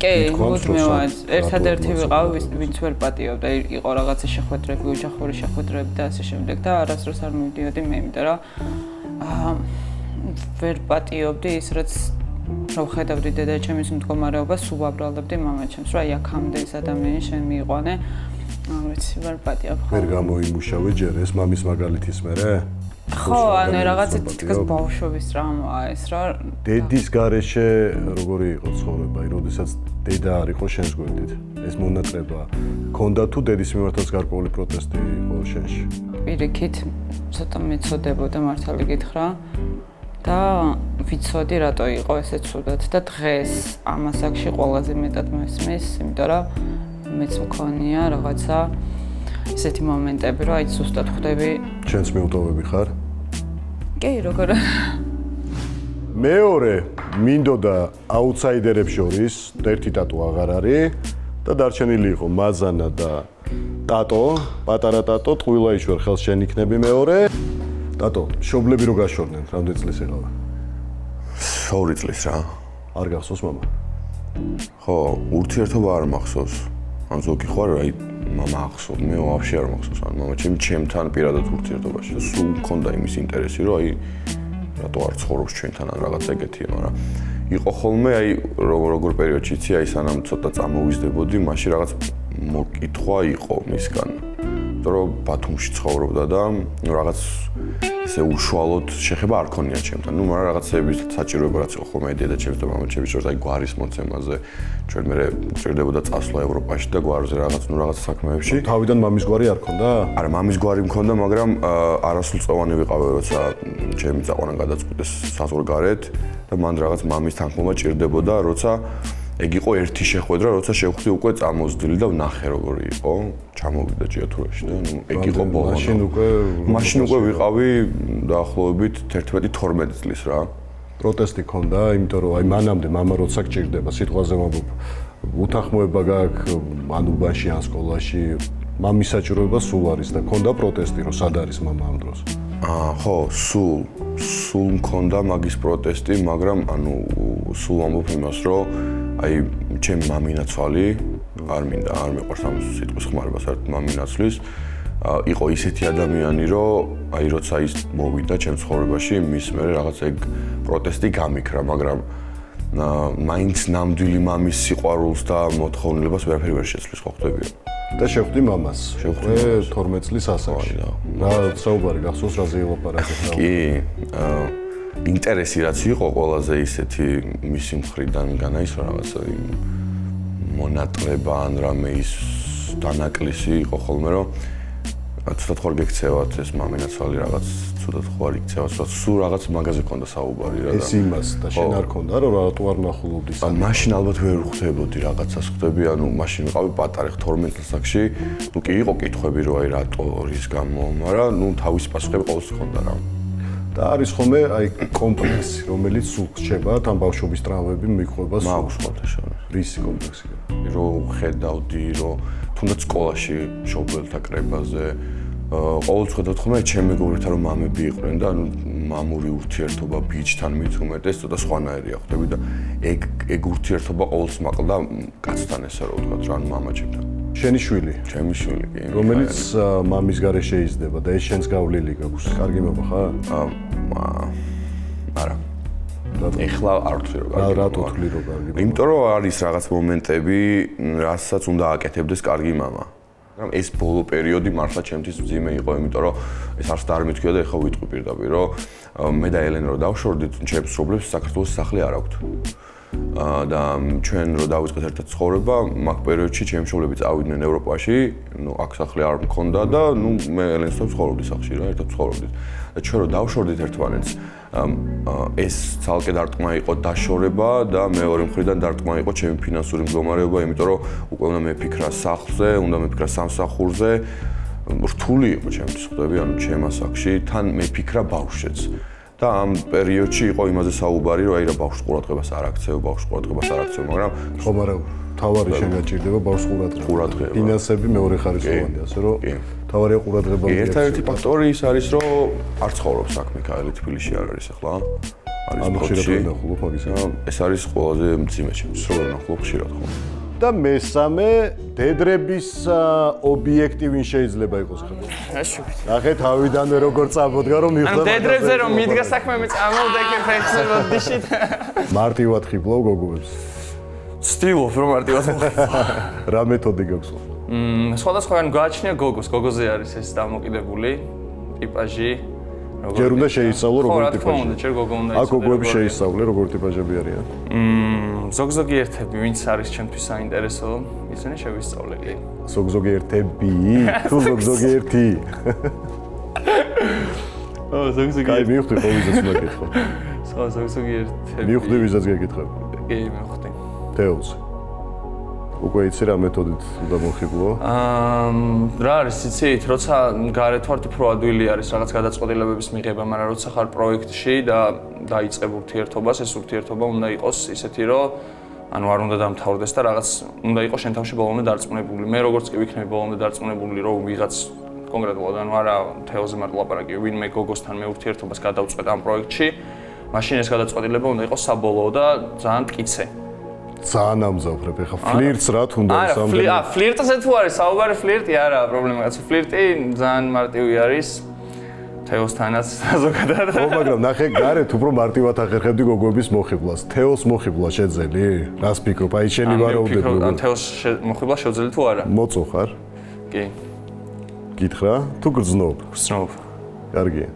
კი, მუდმივად. ერთადერთი ვიყავი, ვინც ვერ პატიობდა, იყო რაღაცა შეხვედრები, ოჯახური შეხვედრები და ასე შემდეგ და არასდროს არ მივდიოდი მე, იმიტომ რომ ვერ პატიობდი ის, რაც რო ხედავდი დედაჩემის მდგომარეობას, უბრალდებდი მამაჩემს, რომ აი აქამდე ეს ადამიანი შენ მიიყვანე. ვიცი, ვერ პატიობ ხო? ვერ გამოიმუშავე ჯერ ეს მამის მაგალითის მერე? ხო, ანუ რაღაცა თითქოს ბავშვობის ტრამაა ეს რა. დედის გარეშე როგორი იყო ცხოვრება, აი როდესაც დედა არ იყო შენს გვერდით. ეს მონატრება ქონდა თუ დედის მიმართაც გარკვეული პროტესტი იყო შენში? პირიქით, ცოტა მეწოდებოდა მართალი გითხრა. და ვიცოდი რატო იყო ესე ცუდად და დღეს ამ ასაკში ყველაზე მეტად მესმის, იმიტომ რომ მეც მქონია რაღაცა ესეთი მომენტები, რომ აი ზუსტად ხვდები. შენც მეუტოვები ხარ? კი, როგორ? მეორე მინდოდა აუთსაიდერებს შორის ერთი ტატუ აღარ არის და დარჩენილი იყო მაზანა და ტატო, პატარა ტატო, ტყუილა იშვარ ხელს შენ იქნები მეორე. ტატო, მშობლები რო გაშორდნენ, რამდენი წლის იყავა? 2 წლის რა. არ გახსოვს მამა? ხო, ურთიერთობა არ მახსოვს. ან ზოგი ხარ, აი მამა ახსოვს, მე ვაფშე არ მახსოვს, ან მამა ჩემთან პირადად ურთიერთობაში და სულ მქონდა იმის ინტერესი, რომ აი რატო არ ცხოვრობს ჩვენთან ან რაღაც ეგეთია, მაგრამ იყო ხოლმე აი როგორ პერიოდში იცი, აი სანამ ცოტა წამოვიზდებოდი, მაშინ რაღაც მოკითხვა იყო მისგან. რომ ბათუმში ცხოვრობდა და რაღაც ესე უშუალოდ შეხება არ ქონია ჩემთან. ნუ მაგრამ რაღაცების საჭიროება რაც იყო ხოლმე დედაჩემს და მამაჩემს შორის აი გვარის მოცემაზე ჩვენ მე გვჭირდებოდა წასვლა ევროპაში და გვარზე რაღაც ნუ რაღაც საქმეებში. თავიდან მამის გვარი არ ქონდა? არა, მამის გვარი მქონდა, მაგრამ არასრულწლოვანი ვიყავი, როცა ჩემი წაყვანა გადაწყვიტეს საზღვარგარეთ და მან რაღაც მამის თანხმობა ჭირდებოდა, როცა ეგ იყო ერთი შეხვედრა, როცა შევხვდი უკვე წამოზდილი და ვნახე როგორი იყო, ჩამოვიდა ჭიათურაში და ნუ ეგ იყო ბოლო. მაშინ უკვე ვიყავი დაახლოებით 11-12 წლის რა. პროტესტი ქონდა, იმიტომ რომ აი მანამდე მამა როცა გჭირდება, სიტყვაზე ვამბობ, უთანხმოება გაქვს ან უბანში ან სკოლაში, მამის საჭიროება სულ არის და ქონდა პროტესტი, რომ სად არის მამა ამ დროს. ხო, სულ მქონდა მაგის პროტესტი, მაგრამ ანუ სულ ვამბობ იმას, რომ აი ჩემი მამინაცვალი არ მინდა, არ მიყვარს ამ სიტყვის ხმარება, საერთოდ მამინაცვლის. იყო ისეთი ადამიანი, რომ აი როცა ის მოვიდა ჩემ ცხოვრებაში, მის მერე რაღაც ეგ პროტესტი გამიქრა, მაგრამ მაინც ნამდვილი მამის სიყვარულს და მოთხოვნილებას ვერაფერი ვერ შეცვლის, ხო ხდებია. და შეხვდი მამას. შეხვდი 12 წლის ასაკში. რა საუბარი გახსოვს რაზე ელაპარაკეთ? კი, ინტერესი რაც იყო ყველაზე ისეთი მისი მხრიდან განაისვა რაღაცა მონატრება ან რამე ის დანაკლისი იყო ხოლმე რომ ცუდად ხوار გექცევათ ეს მამინაცვალი რაღაც ცუდად ხوار იქცევათ სულ რაღაც მაგაზე ქონდა საუბარი რა და ეს იმას და შენ არ ქონდა რომ რატო არ ნახულობდი მაშინ ალბათ ვერ ხვდებოდი რაღაცას ხვდები ანუ მაშინ ვიყავი პატარა 12 წელსაკში ნუ კი იყო კითხვები რომ აი რატო რის გამო მაგრამ ნუ თავის პასუხები ყოველთვის ქონდა რა და არის ხოლმე აი კომპლექსი რომელიც სულ რჩება თან ბავშვობის ტრავმები მიყვება სულ მაქვს ხოლმე რისი კომპლექსი რომ ხედავდი რომ თუნდაც სკოლაში მშობელთა კრებაზე ყოველთვის ხედავთ ხოლმე ჩემი მეგობრებთან რომ მამები იყვნენ და ანუ მამური ურთიერთობა ბიჭთან მით უმეტეს ცოტა სხვანაირია ხვდები და ეგ ურთიერთობა ყოველთვის მაყლდა კაცთან ესე რომ ვთქვათ რა ანუ მამა ჩემთან შენი შვილი ჩემი შვილი კი რომელიც მამის გარეშე იზრდება და ეს შენს გავლილი გაქვს კარგი მამა ხარ არა ეხლა არ ვთვლი რომ კარგი რატო ვთვლი რომ კარგი მამა იმიტომ რომ არის რაღაც მომენტები რასაც უნდა აკეთებდეს კარგი მამა მაგრამ ეს ბოლო პერიოდი მართლა ჩემთვის მძიმე იყო იმიტომ რომ ეს არც და არ მithქვია და ეხლა ვიტყვი პირდაპირ რომ მე და ელენე რომ დავშორდით ჩემს პრობლემს საქართველოს სახლი არ აქვთ და ჩვენ რო დავიწყეთ ერთად ცხოვრება მაგ პერიოდში ჩემი მშობლები წავიდნენ ევროპაში ნუ აქ სახლი არ მქონდა და ნუ მე ელენსთან ცხოვრობდი სახლში რა ერთად ცხოვრობდით და ჩვენ რო დავშორდით ერთმანეთს ეს ცალკე დარტყმა იყო დაშორება და მეორე მხრიდან დარტყმა იყო ჩემი ფინანსური მდგომარეობა იმიტომ რომ უკვე უნდა მეფიქრა სახლზე უნდა მეფიქრა სამსახურზე რთული იყო ჩემთვის ხვდები ანუ ჩემ ასაკში თან მეფიქრა ბავშვშიც და ამ პერიოდში იყო იმაზე საუბარი რომ აი რა ბავშვს ყურადღებას არ აქცევ ბავშვს ყურადღებას არ აქცევ მაგრამ ხო მაგრამ თავარი შენ გაჭირდება ბავშვს ყურადღება ფინანსები მეორე ხარისხოვანია ასე რომ თავარია ყურადღება ერთადერთი ფაქტორი ის არის რომ არ ცხოვრობს აქ მიქაელი თბილისში არ არის ახლა არის ხშირად ნახულობ მაგისა ეს არის ყველაზე მძიმე ჩემთვის რომ ნახულობ ხშირად ხო და მესამე დედრების ობიექტი ვინ შეიძლება იყოს ხო? ნახე თავიდანვე როგორ წამოდგა რომ მიხვდა. ანუ დედრებზე რომ მიდგა საქმე მე წამოვდა იქ ფექსებად დიშით. მარტივად ხიბლავ გოგოებს. ცდილობ რომ მარტივად მოხიბლა. რა მეთოდი გაქვს? სხვადასხვაგვარი გააჩნია გოგოზე არის ეს დამოკიდებული ტიპაჟი. ჯერ უნდა შეისწავლო როგორ ტიპაჟი. ხო, რა თქმა უნდა, ჯერ გოგო უნდა ისწავლო. აქ გოგოები შეისწავლე როგორ ტიპაჟები არიან. ზოგ-ზოგი ერთები, ვინც არის ჩემთვის საინტერესო, ისინი შევისწავლე კი. ზოგ-ზოგი ერთები? თუ ზოგ-ზოგი ერთი? ზოგ-ზოგი. კაი, მივხვდი ხო ვიზაც უნდა გეკითხო. სხვა ზოგ-ზოგი ერთები. მივხვდი ვიზაც გეკითხები. კი, მივხვდი. თეოს. უკვე იცი რა მეთოდით უნდა მოხიბლო? რა არის იცით, როცა გარეთ ვართ უფრო ადვილი არის რაღაც გადაწყვეტილებების მიღება, მაგრამ როცა ხარ პროექტში და დაიწყებ ურთიერთობას, ეს ურთიერთობა უნდა იყოს ისეთი, რომ ანუ არ უნდა დამთავრდეს და რაღაც უნდა იყოს შენ თავში ბოლომდე დარწმუნებული. მე როგორც კი ვიქნები ბოლომდე დარწმუნებული, რომ ვიღაც კონკრეტულად ანუ არა თეოზე მარტო ლაპარაკი, ვინმე გოგოსთან მე ურთიერთობას გადავწყვეტ ამ პროექტში, მაშინ ეს გადაწყვეტილება უნდა იყოს საბოლოო და ძალიან მტკიცე. ძალიან ამზავრებ ახლა ფლირტს რა თუნდა სამდენი. არა, ფლირტზე თუ არის საუბარი ფლირტი არა პრობლემა, კაცო ფლირტი ძალიან მარტივი არის. თეოსთანაც ზოგადად. ხო, მაგრამ ნახე გარეთ უფრო მარტივად ახერხებდი გოგოების მოხიბლას. თეოს მოხიბლა შეძელი? რას ფიქრობ? აი შენი ვარაუდები. ან თეოს მოხიბლა შეძელი თუ არა? მოწო ხარ? კი. გითხრა? თუ გრძნობ? გრძნობ. კარგია.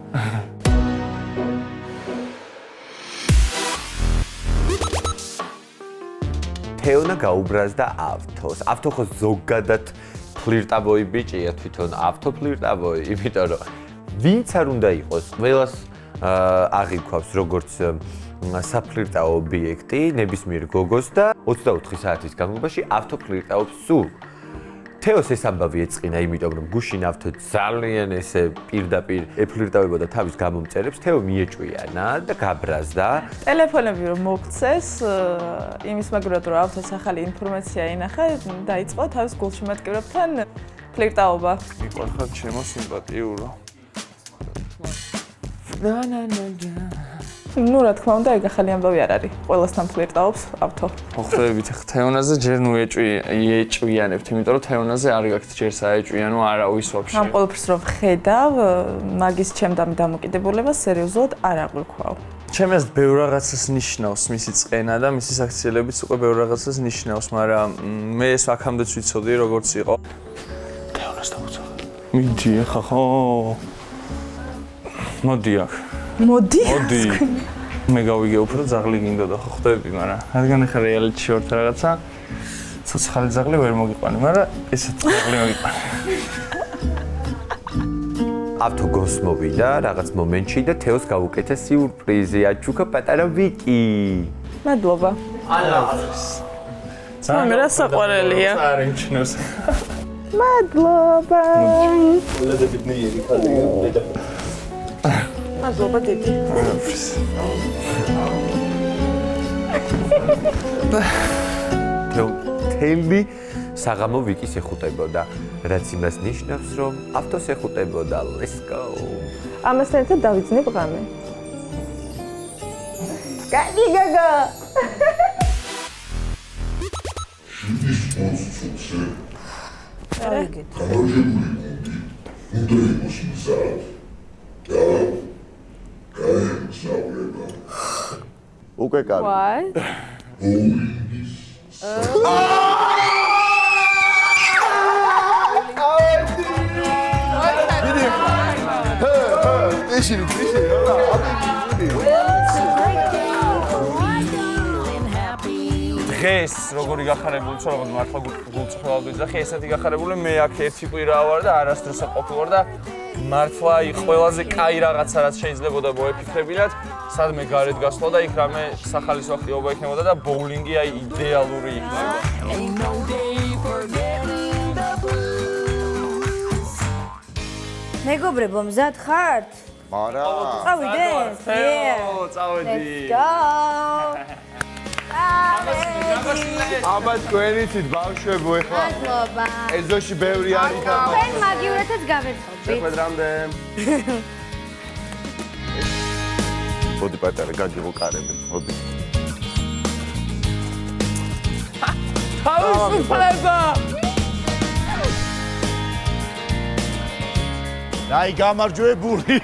თეონა გაუბრაზდა ავთოს. ავთო ხო ზოგადად ფლირტავოი ბიჭია თვითონ ავთო ფლირტავოი, იმიტომ რომ ვინც არ უნდა იყოს, ყველას აღიქვავს როგორც საფლირტაო ობიექტი, ნებისმიერ გოგოს და 24 საათის განმავლობაში ავთო ფლირტაობს სულ. თეოს ეს ამბავი ეწყინა, იმიტომ რომ გუშინავთო ძალიან ესე პირდაპირ ეფლირტავებოდა თავის გამომწერებს, თეო მიეჭვიანა და გაბრაზდა. ტელეფონები რომ მოგცეს, იმის მაგურად რომ ავთოს ახალი ინფორმაცია ინახა, დაიწყო თავის გულშემატკივრებთან ფლირტაობა. მიყვარხარ ჩემო სიმპათიურო. ნუ რა თქმა უნდა, ეგ ახალი ამბავი არ არის. ყველასთან ფლირტაობს ავთო. მოხდებით ხა თეონაზე ჯერ ნუ ეჭვიანებთ, იმიტომ რომ თეონაზე არ გაქვთ ჯერ საეჭვიანო არავის ვაფშე. ამ ყოველფერს რომ ხედავ, მაგის ჩემდამი დამოკიდებულება სერიოზულად არ აღვიქვავ. ჩემს ბევრ რაღაცას ნიშნავს მისი წყენა და მისი საქციელებიც უკვე ბევრ რაღაცას ნიშნავს, მაგრამ მე ეს აქამდეც ვიცოდი როგორც იყო. თეონას დავუძახ. მიდი ხა ხო. მოდი აქ. მოდი. მე გავიგე უფრო ძაღლი გინდოდა ხო ხვდები, მაგრამ რადგან ახლა რეალიტში ვართ რაღაცა ცოცხალი ძაღლი ვერ მოგიყვანი, მაგრამ ესეც ძაღლი მოგიყვანი. ავთო გონს მოვიდა რაღაც მომენტში და თეოს გავუკეთე სიურპრიზი, აჩუქა პატარა ვიკი. მადლობა. ძალიან რა საყვარელია. არ იმჩნევს. მადლობა. ულადებით ნიერი ხალხი. მადლობა დიდი. თელი საღამო ვიკის ეხუტებოდა, რაც იმას ნიშნავს, რომ ავთოს ეხუტებოდა. Let's go. ამასთან ერთად დავიძნებ ღამე. გადი გაგა. უკვე კარგი. Why? დღეს როგორი გახარებული ვარ, რაღაც მართლა გულწრფელად ვიძახი, ესეთი გახარებული მე აქ ერთი კვირა ვარ და არასდროს ყოფილვარ და მართლა ყველაზე კაი რაღაცა რაც შეიძლებოდა მოეფიქრებინათ, სადმე გარეთ გასვლა და იქ რამე სახალისოხიობა იქნებოდა და ბოულინგი აი იდეალური იქნება. მეგობრებო, მზად ხართ? მარა. წავიდეთ? წავედი. Let's go. აბა თქვენიცით ბავშვებო ეხლა. მადლობა. ეზოში ბევრი არის და თქვენ მაგივრეთაც გავეთხოვდით. შეხვედრამდე. მოდი პატარა გაგიყარებენ, მოდი. თავისუფლება. აი გამარჯვებული.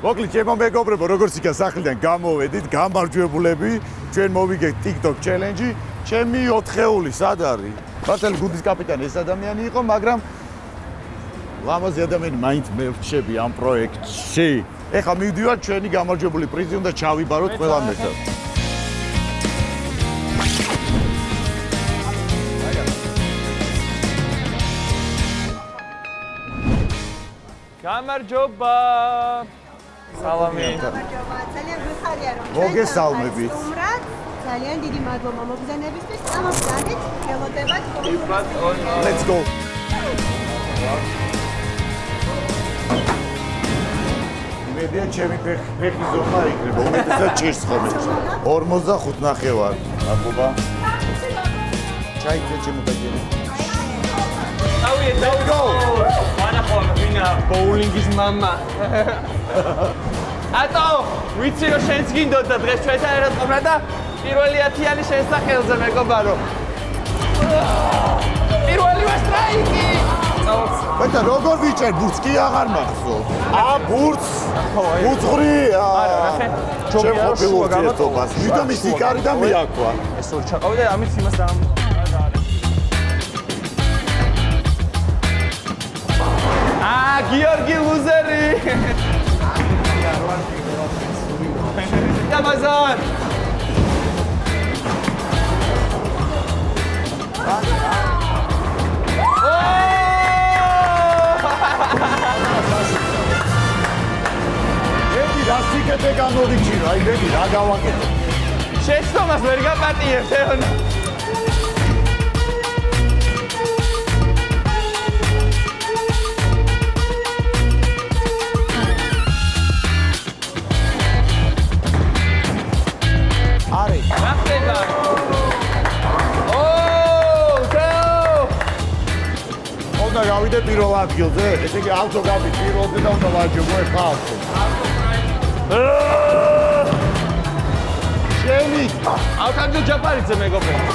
მოკლედ ჩემო მეგობრებო, როგორც იქა სახლიდან გამოვედით, გამარჯვებულები, ჩვენ მოვიგეთ TikTok challenge-ი. ჩემი 4-ეული სად არის? ბატონი გუნდის კაპიტანი ეს ადამიანი იყო, მაგრამ ლამაზი ადამიანი მაინც მე ვრჩები ამ პროექტში. ეხლა მივდივართ ჩვენი გამარჯვებული პრიზი უნდა ჩავიბაროთ ყველამ ერთად. გამარჯობა. სალამი. ძალიან გვიხარია რომ მოგესალმებით. ძალიან დიდი მადლობა მოგზაურობისთვის. ამავდროულად გელოდებათ. Let's go. მედია ჩემი ფეხი ზოხა იქნება, უმეტესად ჭირს ხოლმე. 45 ნახევარ. მადლობა. ჩაიქრე ჩემო ბაჭირი. Let's go. ვანახო ვინა ბოულინგის მამა. ატო, ვიცი რომ შენს გინდოდა დღეს ჩვენთან ერთად ყოფნა და პირველი 10-იანი შენს სახელზე მეგობარო. პირველი ვესტრაიკი. ბეჭა როგორ ვიჭერ ბურთს კი აღარ მახსოვს. ბურთს. უძღრი. არა, ნახე. ჩემ ყოფილ უძიერთობას. ვიდრე ის იკარი და მიაქვა. ეს ორი ჩაყავი და ამით იმას და გიორგი ლუზერი. Amazon. ედი რასიკეთე განოდიჭირო, აი მედი რა გავაკეთე. შეცდომას ვერ გაპატიებ, თეონი. კიდე პირველ ადგილზე? ესე იგი ავტო გაბი პირველზე და უნდა ვაჯობო ეხლა ავტო. შენი ავტანჯო ჯაპარიძე მეგობრებო.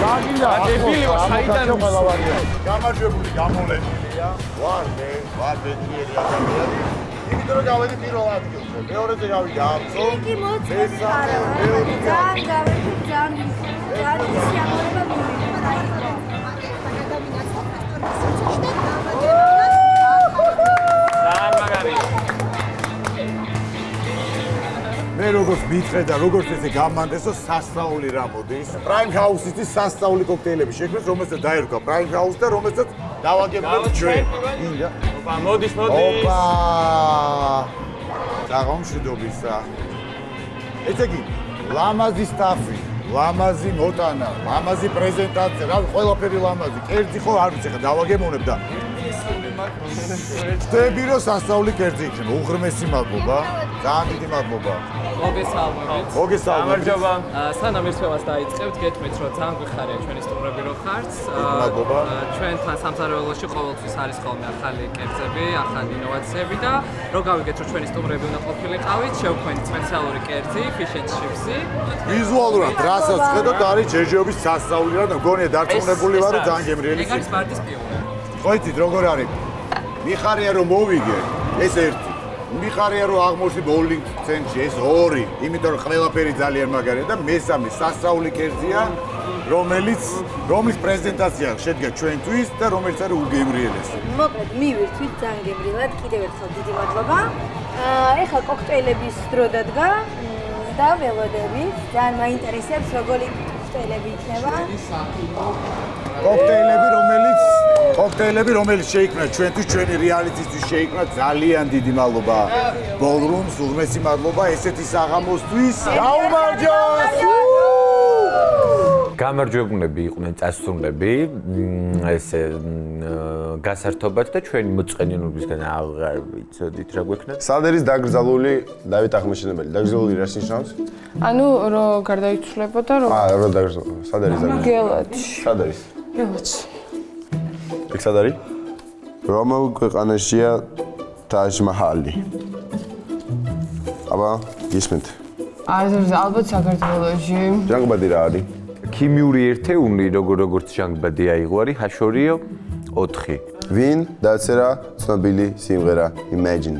გაგინდა დებილი ვარ საიდან გამარჯვებული გამოვლენილია. ვარ ბედნიერი ადამიანი. იმიტომ რომ გავედი პირველ ადგილზე. მეორეზე გავიდა ავტო. კი მოცემული მეორე ძალიან გავედი ძალიან სიამოვნება მე როგორც მითხრე და როგორც ესე გამანდეს, რომ სასწაული რა მოდის. Prime House-ის სასწაული კოქტეილები შექმნეს, რომელსაც დაერქვა Prime House და რომელსაც დავაგებინებთ ჩვენ. მინდა. ოპა, მოდის. ოპა. დაღამშვიდობისა. ესე იგი, ლამაზი სტაფი, ლამაზი მოტანა, ლამაზი პრეზენტაცია, რა ყველაფერი ლამაზი. კერძი ხო არ ვიცი, ხა დავაგებინებ და ხდები რომ სასწაული კერძი იქნება. უღრმესი მადლობა. ძალიან დიდი მადლობა. მოგესალმებით. გამარჯობა. სანამ ერთვევას დაიწყებთ, გეთქვით, რომ ძალიან გვიხარია ჩვენი სტუმრები რო ხართ. მადლობა. ჩვენთან სამზარეულოში ყოველთვის არის ხოლმე ახალი კერძები, ახალი ინოვაციები და რო გავიგეთ, რომ ჩვენი სტუმრები უნდა ყოფილიყავით, შევქმნით სპეციალური კერძი, fish and chips-ი. ვიზუალურად რასაც ხედავთ, არის ჯერჯერობის სასწაული რა და მგონია დარწმუნებული ვარ, რომ ძალიან გემრიელი. ეგ არის პარტის პიონერი. ხოიცით როგორ არის? მიხარია რომ მოვიგე, ეს ერთი. მიხარია რომ აღმოჩნდი ბოულინგ ცენტრში, ეს ორი. იმიტომ რომ ყველაფერი ძალიან მაგარია და მესამე სასწაული კერძია, რომლის პრეზენტაცია შედგა ჩვენთვის და რომელიც არის უგემრიელესი. მოკლედ მივირთვით ძალიან გემრიელად, კიდევ ერთხელ დიდი მადლობა. ეხლა კოქტეილების დრო დადგა და ველოდებით. ძალიან მაინტერესებს როგორი კოქტეილები იქნება. კოქტეილები, რომელიც შეიქმნა ჩვენთვის, ჩვენი რეალიტისთვის შეიქმნა, ძალიან დიდი მადლობა. Ballrooms, უღმესი მადლობა ესეთი საღამოსთვის. გაუმარჯოს! გამარჯვებულები იყვნენ წასულები, ესე გასართობად და ჩვენი მოწყენიანობისგან აღარ ვიცოდით რა გვექნათ. სად არის დაკრძალული დავით აღმაშენებელი? დაკრძალული რას ნიშნავს? ანუ რომ გარდაიცვლებოდა რომ რა დაკრძალული? სად არის დაკრძალული? გელათში. სად არის? გელათში. ეგ სად არის? რომელ ქვეყანაშია Taj Mahal-ი? აბა, გისმენთ. ალბათ საქართველოში. ჟანგბადი რა არის? ქიმიური ერთეული როგორც ჟანგბადი აიღო არის ჰაშორიო 4. ვინ დაწერა ცნობილი სიმღერა Imagine?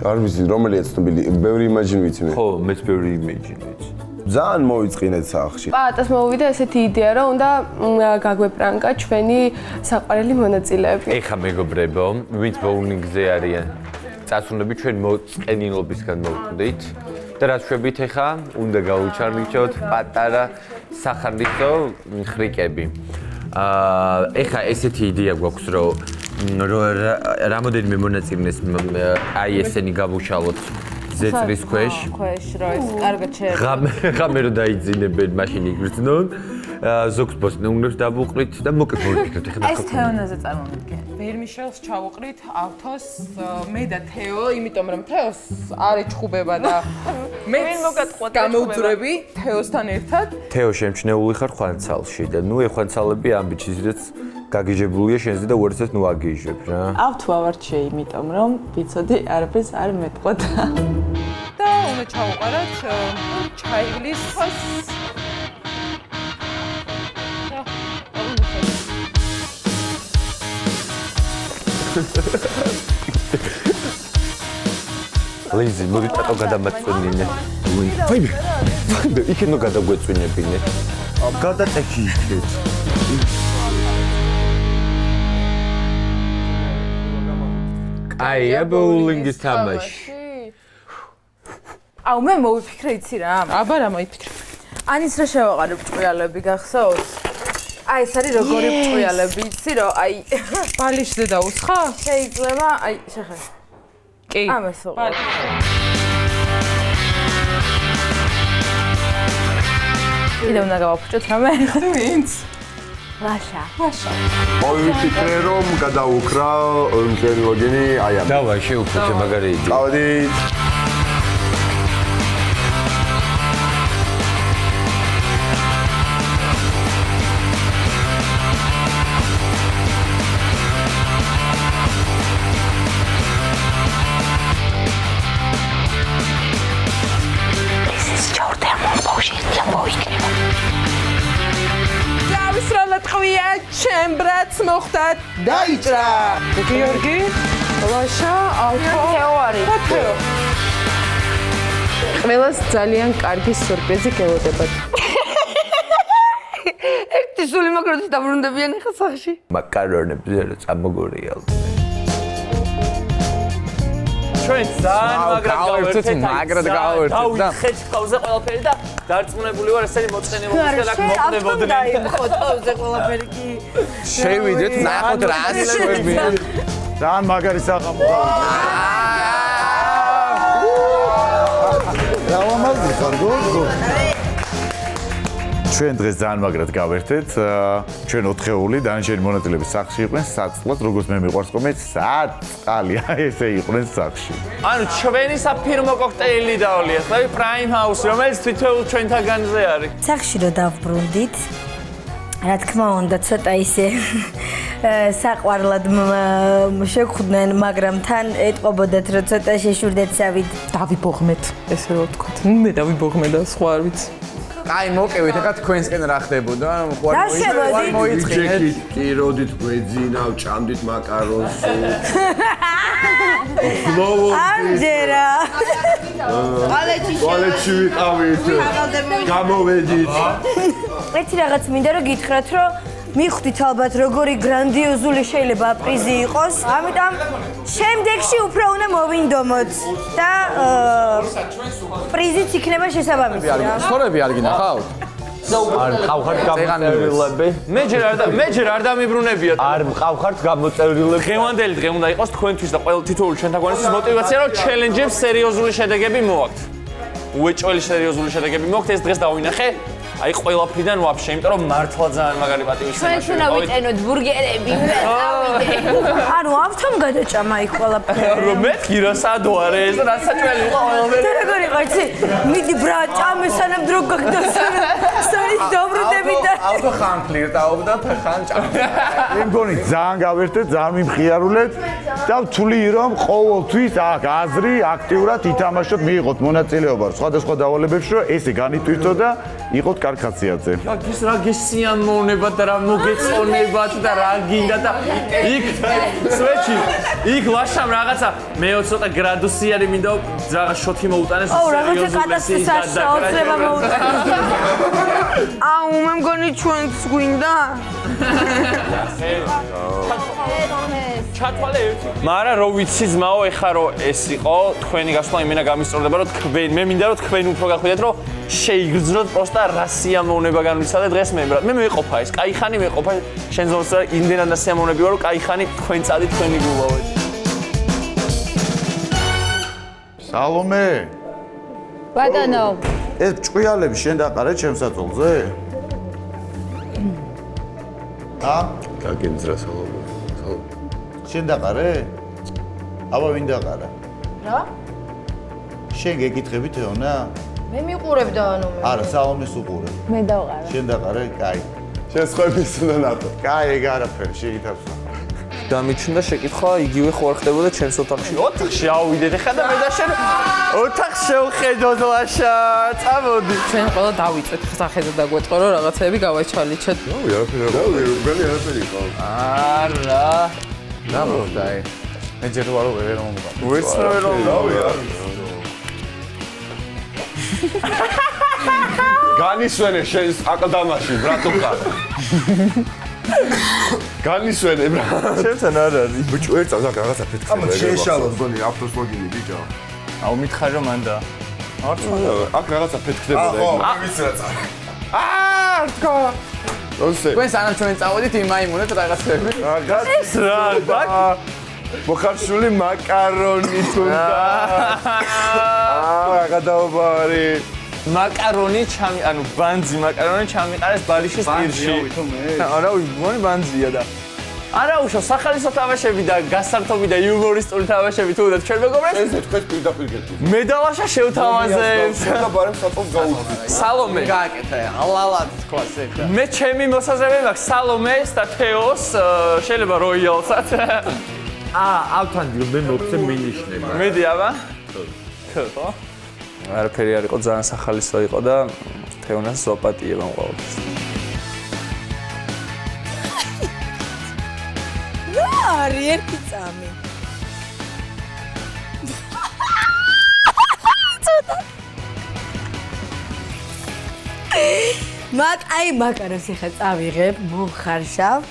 არ ვიცი რომელია ცნობილი, ბევრი Imagine ვიცი მე. ხო, მეც ბევრი Imagine ვიცი. ძალიან მოიწინეთ სახში. პატას მოვიდა ესეთი იდეა რომ უნდა გაგვეპრანკა ჩვენი საყვარელი მონაწილეები. ეხა მეგობრებო, ვინც ბოულინგზე არიან, წასულები ჩვენ მოწყენილობისგან მოვკვდით და რა შვებით ეხა უნდა გაუჩარნიჩოთ პატარა სახარლისო ხრიკები. ეხა ესეთი იდეა გვაქვს რომ რამოდენიმე მონაწილეს აი ესენი გავუშალოთ ზეწრის ქვეშ. ქვეშ რა ეს კარგად შეიძლება. ღამე რო დაიძინებენ, მაშინ იგრძნონ. ზოგს ბოსნეულებს დავუყრით და მოკლედ მოვიფიქრეთ ეხლა. ეს თეონაზე წარმოვიდგენ. ვერმიშელს ჩავუყრით ავთოს მე და თეო, იმიტომ რომ თეოს არ ეჩხუბება და მე გამოვძვრები თეოსთან ერთად. თეო შემჩნეული ხარ ხვანცალში და ნუ ეხვანცალები ამ ბიჩიზეც გაგიჟებულია შენზე და უერთოდ ნუ აგიჟებ რა. ავთო ავარჩე, იმიტომ რომ ვიცოდი არაფერს არ მეტყოდა. და უნდა ჩავუყაროთ ჩაიგლის ხოს. ლიზი, მოდი ტატო გადამაწვენინე. ვაიმე. იქ ნუ გადაგვეწვინებინე. გადაწექი იქეთ. აი, ბოულინგის თამაში. აუ მე მოვიფიქრე იცი რა. აბა რა მოიფიქრე. ანის რა შევაყარებ ჭყიალები გახსოვს? აი ეს არის როგორი ჭყიალები იცი რომ აი ბალიშზე დაუსხა? შეიძლება აი შეხე. კი. ამას უყურე. კიდევ უნდა გავაფუჭოთ რამე? ვინც? ლაშა. მოვიფიქრე რომ გადაუქრა მკერილოგენი აი ამ. დავა შეუქმეთ მაგარი იდეა. წავედით. ჩემ ბრატს მოხდათ დაიჭრა. გიორგი, ლაშა, ალფა, თეო. ყველას ძალიან კარგი სურპრიზი გელოდებათ. ერთი სული მოკროთ დაბრუნდებიან ახლა სახში. მაკარონები რა წამოგორიალ. ჩვენ ძალიან გავერთეთ და ხეთ ყავზე ყველაფერი და დარწმუნებული ვარ ესენი მოწყენებოდეს და აქ მოყდებოდნენ. ყავზე ყველაფერი კი. შევიდეთ ნახოთ რა შეგვიძლია. ძალიან მაგარი საღამო. დავამალდი ხარ გოგო. ჩვენ დღეს ძალიან მაგრად გავერთეთ. ჩვენ 4-ეული დანარჩენი მონაწილეები სახლში იყვნენ, საწყლად როგორც მე მიყვარს ყომე, საწყალია ესე იყვნენ სახლში. ანუ ჩვენი საფირმო კოქტეილი დავლიათ, და პრაიმ ჰაუსი, რომელიც თითოეულ ჩვენთაგანზე არის. სახლში რო დავბრუნდით, რა თქმა უნდა, ცოტა ისე საყვარლად შეგხვდნენ, მაგრამ თან ეტყობოდათ, რომ ცოტა შეშურდეთ სავით. დავიბოღმეთ, ესე რომ ვთქვათ. მე დავიბოღმე და სხვა არ ვიცი. აი მოკევით ახლა თქვენსკენ რა ხდებოდა? მოიწყინეთ. კი, როდით გვეძინავ, ჭამდით მაკარონს. ამჯერა. ტუალეტში ვიყავით. გამოვედით. ერთი რაღაც მინდა რომ გითხრათ, რომ მიხვდით ალბათ როგორი გრანდიოზული შეიძლება პრიზი იყოს. ამიტომ შემდეგში უფრო უნდა მოვინდომოთ და პრიზიც იქნება შესაბამისი. სწორები არ გინახავთ? არ მყავხართ გამოწერილები. მე ჯერ არ დამიბრუნებიათ. არ მყავხართ გამოწერილები. დღევანდელი დღე უნდა იყოს თქვენთვის და ყოველ თითოეული ჩვენთაგანისთვის мотиваცია, რომ ჩელენჯებს სერიოზული შედეგები მოვაქვთ. უეჭველი სერიოზული შედეგები მოვაქვთ, ეს დღეს დავინახე. აი ყველაფრიდან ვაფშე, იმიტომ რომ მართლა ძალიან მაგარი პატივი შემა. ჩვენ უნდა ვიტენოთ ბურგერები. ანუ ავთომ გადაჭამა იქ ყველაფერი. რომ მეთქი რა სადო არის ეს და რა საჭმელი იყო ყველაფერი. და როგორ იყო იცი? მიდი ბრა ჭამე სანამ დრო გაგდოს. სარით დავრდები და ავტო ხან ფლირტაობდა ხან ჭამე. მე მგონი ძალიან გავერთეთ, ძალიან მიმხიარულეთ და ვთვლი რომ ყოველთვის აქ აზრი აქტიურად ითამაშოთ, მიიღოთ მონაწილეობა სხვადასხვა დავალებებში, რომ ესე განიტვირთო და იყოთ კარკაციაძე. ის რა გესიამოვნებათ და რა მოგეწონებათ და რა გინდა და იქ სვეჩი იქ ლაშამ რაღაცა მე ცოტა გრადუსიანი მინდა რაღაც შოთი მოუტანეს აუ მე მგონი ჩვენც გვინდა ჩათვალე ერთი მაგრამ რო ვიცი ძმაო ეხა რო ეს იყო თქვენი გასვლა იმენა გამისწორდება რომ თქვენ მე მინდა რომ თქვენ უფრო გახვიდეთ რომ შეიგრძნოთ პროსტა რა სიამოვნება განვიცადე დღეს მე მეყოფა ეს კაი ხანი მეყოფა შენ ზონს რა იმდენად სიამოვნები ვარ რომ კაი ხანი თქვენ წადი თქვენი გულავეთ სალომე ბატონო ეს ჭყიალები შენ დაყარე ჩემს საწოლზე გაგენძრა სალომე შენ დაყარე? აბა ვინ დაყარა? რა? შენ გეკითხები თეონა? მე მიყურებდა ანუ მე. არა, სალომეს უყურებ. მე დავყარა. შენ დაყარე? კაი. შენ სხვების უნდა ნახო. კაი, ეგ არაფერი, შეგითავს. დამიჩნდა შეკითხვა იგივე ხო არ ხდებოდა ჩემს ოთახში. ოთახში ავიდეთ ახლა და მე და შენ ოთახს შევხედოთ ლაშა. წამოდი. ჩვენ ყველა დავიწეთ ხსახედა დაგვეწყო რომ რაღაცები გავაჩალიჩეთ. არაფერი იყო. არა. რა მოხდა აი? მე ჯერ ვარ ვერ მომგა. ვერც ვერ მომგა. განისვენე შენ აკლდამაში ბრატუკა. განისვენე ბრა. ჩემთან არ არის. ბიჭო ერთ წამს რაღაცა ფეთქება. ამა შეშალოს გონი ავტოს მოგინი ბიჭო. აუ მითხარ რომ მანდა. აქ რაღაცა ფეთქდებოდა ეგ. ხო, ვიცი რა წა. თქო. ოსე. თქვენ სანამ ჩვენ წავედით იმაიმუნეთ რაღაცები. ეს რა, ბაკ. მოხარშული მაკარონი თუნდა. რა გადაობარი. მაკარონი ჩამი, ანუ ბანძი მაკარონი ჩამიყარეს ბალიშის პირში. არა, ვიგონი ბანძია და. არა უშო სახალისო თამაშები და გასართობი და იუმორისტული თამაშები თუ და ჩვენ მეგობრებს ესე თქვენ პირდაპირ გეტყვით. მე დავაშა შევთავაზებს. და ბარემ საწოლს გავუძვით. სალომე. გააკეთე, ალალად თქვას ეხლა. მე ჩემი მოსაზრება მაქვს სალომეს და თეოს, შეიძლება როიალსაც. ავთანდი რომ მე მოგცე მინიშნება. მედი აბა? ხო. არაფერი არ იყო, ძალიან სახალისო იყო და თეონას ზოპატიება მყავს. მყარი ერთი წამი. მაკაროს ახლა წავიღებ, მოვხარშავ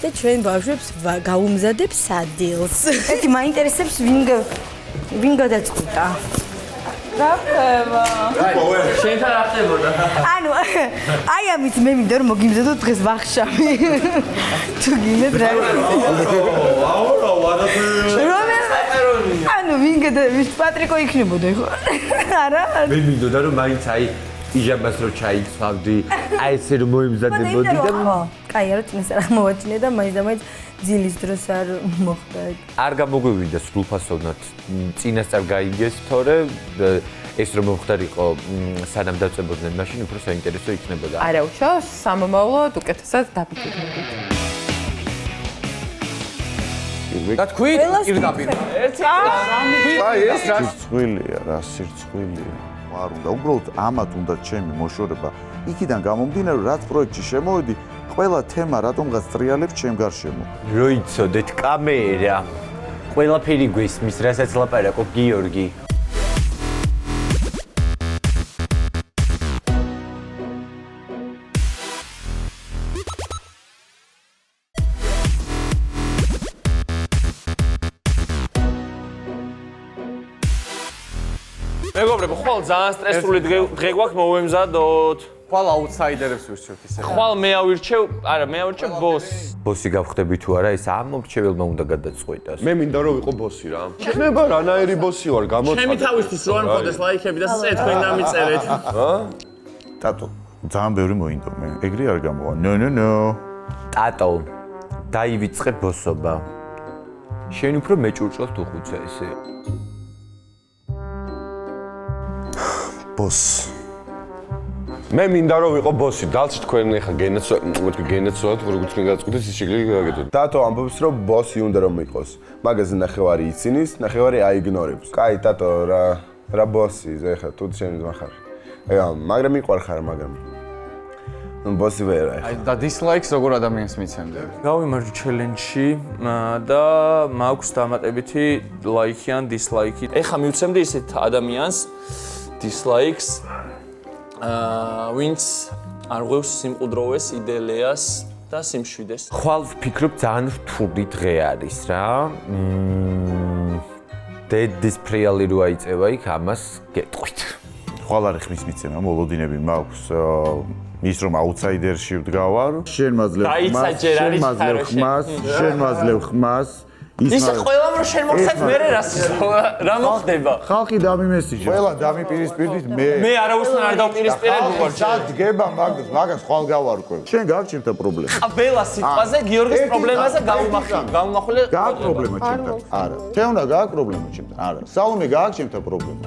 და ჩვენ ბავშვებს გაუმზადებ სადილს. ერთი მაინტერესებს ვინ გადაწყვიტა. რა ხდება? შენთან რა ხდებოდა? ანუ აი ამით მე მინდა რომ მოგიმზადო დღეს ვახშამი. თუ გინდათ რა. აურა ვადაფერი. ანუ ვინ ვის პატრიკო იქნებოდა ხო? არა? მე მინდოდა რომ მაინც აი პიჟამას რო ჩაიცავდი, აი ესე რომ მოიმზადებოდი და კაი არა წინასწარ მოვაჩინე და მაინც და მაინც ძილის დროს არ მოხდა. არ გამოგვივიდა სრულფასოვნად წინასწარ გაიგეს, თორე ეს რომ მომხდარიყო სანამ დაწებოდნენ მაშინ უფრო საინტერესო იქნებოდა. არა უშავს, სამომავლოდ უკეთესად დაფიქრდებით. და თქვი პირდაპირ. ერთი აი ეს რა სირცხვილია, რა სირცხვილია. არ უნდა უბრალოდ ამათ უნდა ჩემი მოშორება. იქიდან გამომდინარე რაც პროექტში შემოვედი, ყველა თემა რატომღაც ტრიალებს ჩემ გარშემო. რო იცოდეთ კამერა. ყველაფერი გვესმის, რასაც ლაპარაკობ გიორგი. მეგობრებო, ხვალ ძალიან სტრესული დღე გვაქვს მოვემზადოთ. ხვალ აუთსაიდერებს ვირჩევთ ისე. ხვალ მე ავირჩევ ბოსს. ბოსი გავხდები თუ არა, ეს ამ მომრჩეველმა უნდა გადაწყვეტას. მე მინდა რომ ვიყო ბოსი რა. შეხნება რანაირი ბოსი ვარ, გამოცხადე. ჩემი თავისთვის რო არ მქონდეს ლაიქები და თქვენ დამიწერეთ. ტატო, ძალიან ბევრი მოინდო მე. ეგრე არ გამოვა. ნო. ტატო, დაივიწყე ბოსობა. შენ უფრო მეჭურჭელს თუ ხუცა ესე. ბოს. მე მინდა რომ ვიყო ბოსი, დალცი თქვენ ახლა გენაცვლად, როგორც თქვენ გაწყვეტეთ, ის შეგიძლიათ გაგეთოთ. ტატო ამბობს რომ ბოსი უნდა რომ იყოს. მაგაზე ნახევარი იცინის, ნახევარი აიგნორებს. კაი, ტატო, რა ბოსი, ეხლა თუ შენ მახარ. მაგრამ მიყვარ ხარ, მაგრამ ბოსი ვერ ახლა. აი და დისლაიქს როგორ ადამიანს მიცემდები? გავიმარჯვე ჩელენჯში და მაქვს დამატებითი ლაიქი ან დისლაიქი. ეხლა მივცემდი ისეთ ადამიანს დისლაიქს ვინც არ ღვევს სიმყუდროვეს, იდელიას და სიმშვიდეს. ხვალ ვფიქრობ ძალიან რთული დღე არის რა. დედის ფრიალი რო აიწევა იქ ამას გეტყვით. ხვალ არის ხმის მიცემა, მოლოდინები მაქვს ის რომ აუთსაიდერში ვდგავარ. შენ მაძლევ ხმას. ისე ყველამ რომ შენ მოხსენე მე რა მოხდება? ხალხი დამიმესიჯა. ყველა დამიპირისპირდით მე. მე არავისთან არ დავპირისპირებ ვარ. დგება მაგას ხვალ გავარკვევ. შენ გაქვს პრობლემა. ყველა სიტყვაზე გიორგის პრობლემაზე გამომახვილე. გაქვს პრობლემა ჩემთან? არა. თეონა გაქვს პრობლემა ჩემთან? არა. სალომე გაქვს ჩემთან პრობლემა?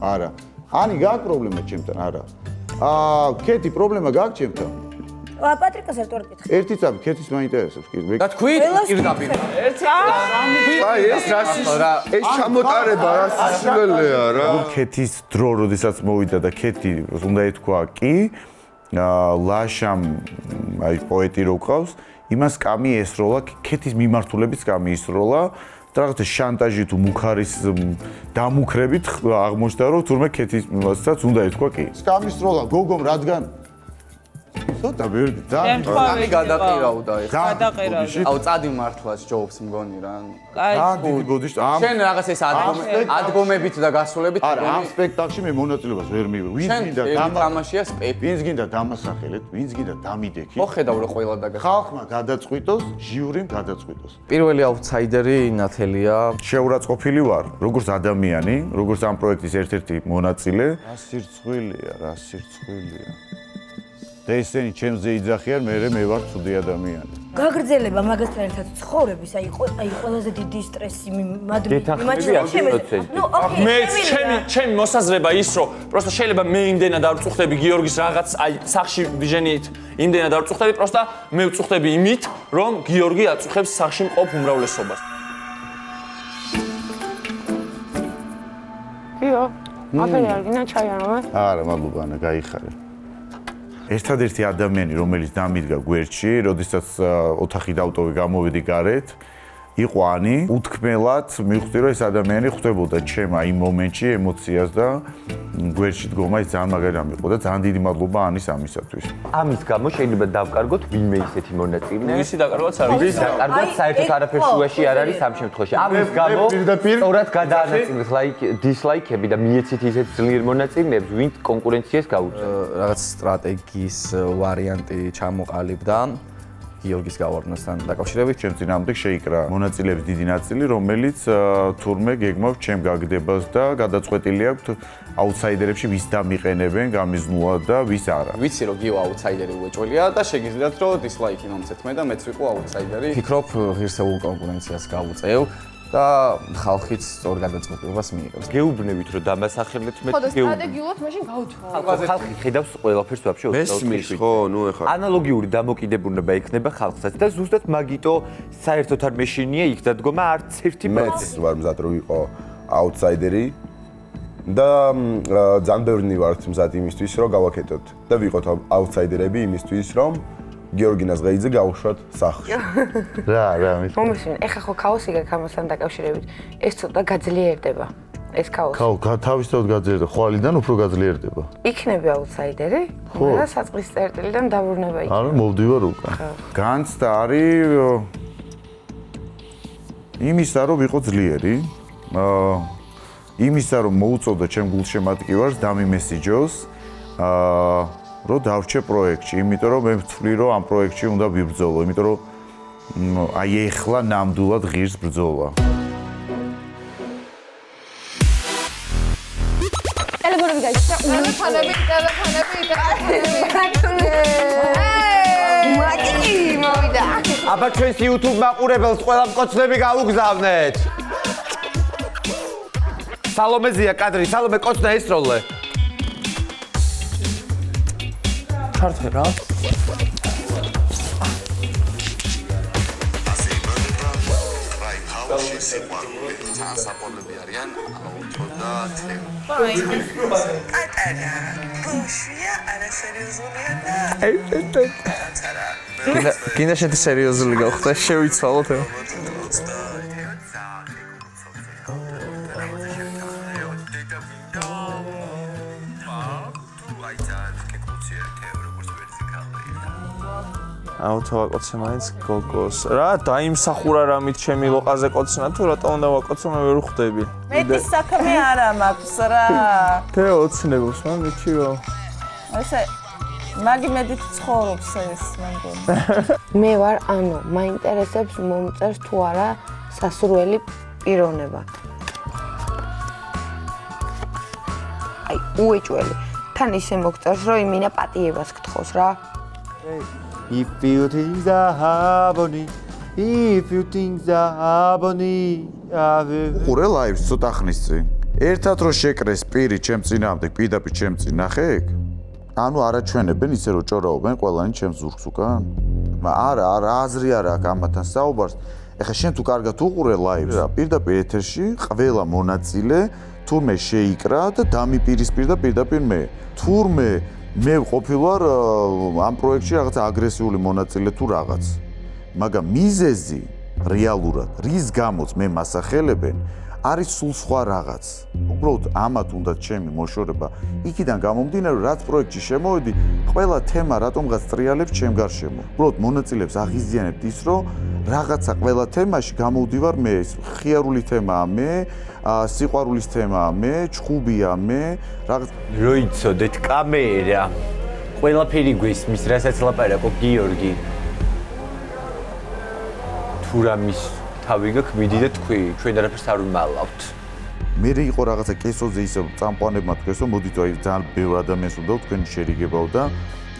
არა. ანი გაქვს პრობლემა ჩემთან? არა. კეთი პრობლემა გაქვს ჩემთან? პატრიკოს არ ვკითხე. ერთი წამი კეთის მაინტერესებს კი. და თქვი პირდაპირ. ერთი აი ეს ეს ჩამოტარება რა სისულელეა რა. კეთის დრო როდესაც მოვიდა და კეთი უნდა ეთქვა კი ლაშამ აი პოეტი რო ყავს იმას კამი ესროლა კეთის მიმართულებით კამი ისროლა და რაღაცა შანტაჟი თუ მუხარის დამუქრებით აღმოჩნდა რომ თურმე კეთის მიმართულებით უნდა ეთქვა კი. კამი ისროლა გოგომ რადგან ცოტა ვერ ძალიან გადაყირავდა ეხლა. გადაყირავდა. აუ წადი მართლაც ჯობს მგონი რა. დიდი გოდიშ ამ შენ რაღაც ეს ადგომებით და გასულებით არა ამ სპექტაკლში მე მონაწილეობას ვერ მივიღე. ვინც გინდა თამაშია სპეპი. ვინც გინდა დამასახელეთ, ვინც გინდა დამიდექი. ხო ხედავ რა ყველა დაგა. ხალხმა გადაწყვიტოს, ჟიურიმ გადაწყვიტოს. პირველი აუთსაიდერი ნათელია. შეურაცხყოფილი ვარ, როგორც ადამიანი, როგორც ამ პროექტის ერთ-ერთი მონაწილე. რა სირცხვილია. და ესენი ჩემზე იძახიან, მე ვარ ცუდი ადამიანი. გაგრძელება მაგასთან ერთად ცხოვრების, აი ყველაზე დიდი სტრესი მე ჩემი მოსაზრება ის რომ პროსტა შეიძლება მე იმდენად არ ვწუხდები გიორგის რაღაც აი სახში ვიჟენით იმდენად არ ვწუხდები პროსტა მე ვწუხდები იმით რომ გიორგი აწუხებს სახში მყოფ უმრავლესობას. გიო, აბა არ გინდა ჩაი არა? არა, მადლობა, ანა, გაიხარე. ერთადერთი ადამიანი, რომელიც დამიდგა გვერდში, როდესაც ოთახი დავტოვე, გამოვედი გარეთ იყო ანი, უთქმელად მივხვდი რომ ეს ადამიანი ხვდებოდა ჩემ აი მომენტში ემოციას და გვერდში დგომა ის ძალიან მაგარი რამ იყო და ძალიან დიდი მადლობა ანის ამისათვის. ამის გამო შეიძლება დავკარგოთ ვინმე ისეთი მონაწილე. ვისი დაკარგვაც არ ვიცი. ვისი დაკარგვაც საერთოდ არაფერს უაში არ არის ამ შემთხვევაში. ამის გამო სწორად გადაანაწილეს დისლაიქები და მიეცით ისეთ ძლიერ მონაწილეებს, ვინც კონკურენციას გაუწევს. რაღაც სტრატეგიის ვარიანტი ჩამოყალიბდა. გიორგის გავარდნასთან დაკავშირებით ჩემ წინააღმდეგ შეიკრა მონაწილეების დიდი ნაწილი, რომელიც თურმე გეგმავს ჩემ გაგდებას და გადაწყვეტილი აქვთ აუთსაიდერებში ვის დამიყენებენ გამიზნულად და ვის არა. ვიცი რომ გიო აუთსაიდერი უეჭველია და შეგიძლიათ რომ დისლაიკი მომცეთ მე და მეც ვიყო აუთსაიდერი. ფიქრობ ღირსეულ კონკურენციას გავუწევ და ხალხიც სწორ გადაწყვეტილებას მიიღებს. გეუბნებით რომ დამასახელეთ მე ხო და სტრატეგიულად მაშინ გავუჩვავ. ხალხი ხედავს ყველაფერს ვაფშე 24 ხო, ნუ ეხლა ანალოგიური დამოკიდებულება იქნება ხალხსაც და ზუსტად მაგიტო საერთოდ არ მეშინია იქ დადგომა არც ერთი მეც ვარ მზად რომ ვიყო აუთსაიდერი და ძალიან ბევრი ვართ მზად იმისთვის რომ გავაკეთოთ და ვიყოთ აუთსაიდერები იმისთვის რომ გიორგინას ღეიძე გავუშვათ სახლში. რა მის. მომისმენ, ეხა ხო ქაოსი გაქვს ამასთან დაკავშირებით. ეს ცოტა გაძლიერდება. ეს ქაოსი. თავისთავად გაძლიერდება, ხვალიდან უფრო გაძლიერდება. იქნები აუთსაიდერი, და საწყის წერტილიდან დაბრუნება იქნება. არა, მოვდივარ უკან. განცდა არის იმისა, რომ ვიყო ძლიერი. იმისა, რომ მოუწოდა ჩემ გულშემატკივარს დამიმესიჯოს. რომ დავრჩე პროექტში, იმიტომ რომ მე ვთვლი რომ ამ პროექტში უნდა ვიბრძოლო, იმიტომ რომ აი ეხლა ნამდვილად ღირს ბრძოლა. ტელეფონები გაიჭრა. ტელეფონები. მაგი მოვიდა. აბა ჩვენს YouTube მაყურებელს ყველა მკოცნები გაუგზავნეთ. სალომეზია კადრი, სალომე კოცნა ესროლე. ჩართე რა. კინდა შედი სერიოზული გავხდა, შევიცვალოთ. აუთ ვაკოცე მაინც გოგოს. რა დაიმსახურა რამით ჩემი ლოყაზე კოცნა თუ რატო უნდა ვაკოცო მე ვერ ხვდები. მეტი საქმე არა მაქვს რა. თე ოცნებობს მან მიჩიო. ესე მაგი მედით ცხოვრობს ეს მეგონი. მე ვარ ანუ მაინტერესებს მომწერს თუ არა სასურველი პიროვნება. აი უეჭველი. თან ისე მოგწერს რომ იმინა პატიებას გთხოვს რა. If you think the harmony, if you think the harmony, უყურე ლაივს ცოტა ხნის წინ. ერთად რო შეკრეს პირი ჩემ წინააღმდეგ, პირდაპირ ჩემ წინ ნახე ეგ? ანუ არაჩვენებენ ისე რომ ჭორაობენ ყველანი ჩემ ზურგს უკან? არა, აზრი არ აქვს ამათან საუბარს. ეხლა შენ თუ კარგად უყურე ლაივს, პირდაპირ ეთერში ყველა მონაწილე თურმე შეიკრა და დამიპირისპირდა პირდაპირ მე. თურმე მე ყოფილვარ ამ პროექტში რაღაც აგრესიული მონაწილე თუ რაღაც. მაგრამ მიზეზი რეალურად რის გამოც მე მასახელებენ არის სულ სხვა რაღაც. უბრალოდ ამათ უნდა ჩემი მოშორება. იქიდან გამომდინარე რაც პროექტში შემოვედი, ყველა თემა რატომღაც ტრიალებს ჩემ გარშემო. უბრალოდ მონაწილეებს აღიზიანებთ ის, რომ რაღაცა ყველა თემაში გამოვდივარ მე. ხიარული თემაა მე, სიყვარულის თემაა მე, ჩხუბია მე, რაღაც რო იცოდეთ კამერა. ყველაფერი გვესმის, რასაც ლაპარაკობ გიორგი. თუ რამის თავი გაქვს, მიდი და თქვი, ჩვენ არაფერს არ ვიმალავთ. მე იყო რაღაცა კესოზე ისე წამყვანებმა თქვეს, რომ მოდით აი ძალიან ბევრ ადამიანს უნდა თქვენი შერიგებაო და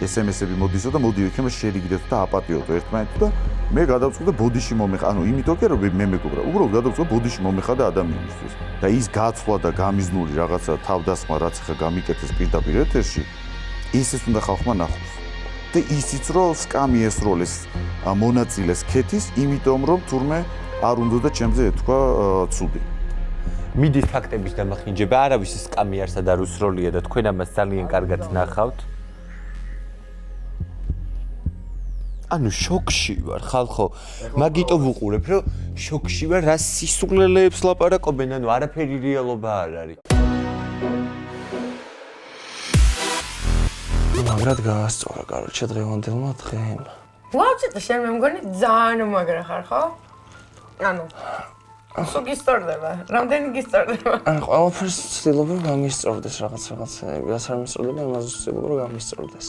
SMS-ები მოდისო და მოდი იქნება შერიგდეთ და აპატიოდო ერთმანეთს და მე გადავწყვიტე ბოდიში მომეხა, ანუ იმიტომ კი რომ მე მეგობრა, უბრალოდ გადავწყვიტე ბოდიში მომეხადა ადამიანისთვის. და ის გაცვლა და გამიზნული რაღაცა თავდასხმა რაც ხა გამიკეთეს პირდაპირ ეთერში, ისიც უნდა ხალხმა ნახოს. და ისიც რომ სკამი ესროლეს მონაწილეს ქეთის, იმიტომ რომ თურმე არ უნდა და ჩემზე ეთქვა ცუდი. მიდის ფაქტების დამახინჯება, არავის სკამი არსად არ უსროლია და თქვენ ამას ძალიან კარგად ნახავთ. ანუ შოკში ვარ, ხალხო. მაგიტო ვუყურებ, რომ შოკში ვარ, რა სისულელეებს ლაპარაკობენ, ანუ არაფერი რეალობა არ არის. მაგრად გაასწორა, კაროჩე, დღევანდელმა დღემ. ვაუჩეთ, შენ მე მგონი ძალიან მაგრა ხარ, ხო? ანუ სულ გისტორდება. რამდენი გისტორდება? ანუ ყველაფერს ვცდილობ რომ გამისწორდეს რაღაცები, რაც არ მისწორდება, იმას ვცდილობ რომ გამისწორდეს.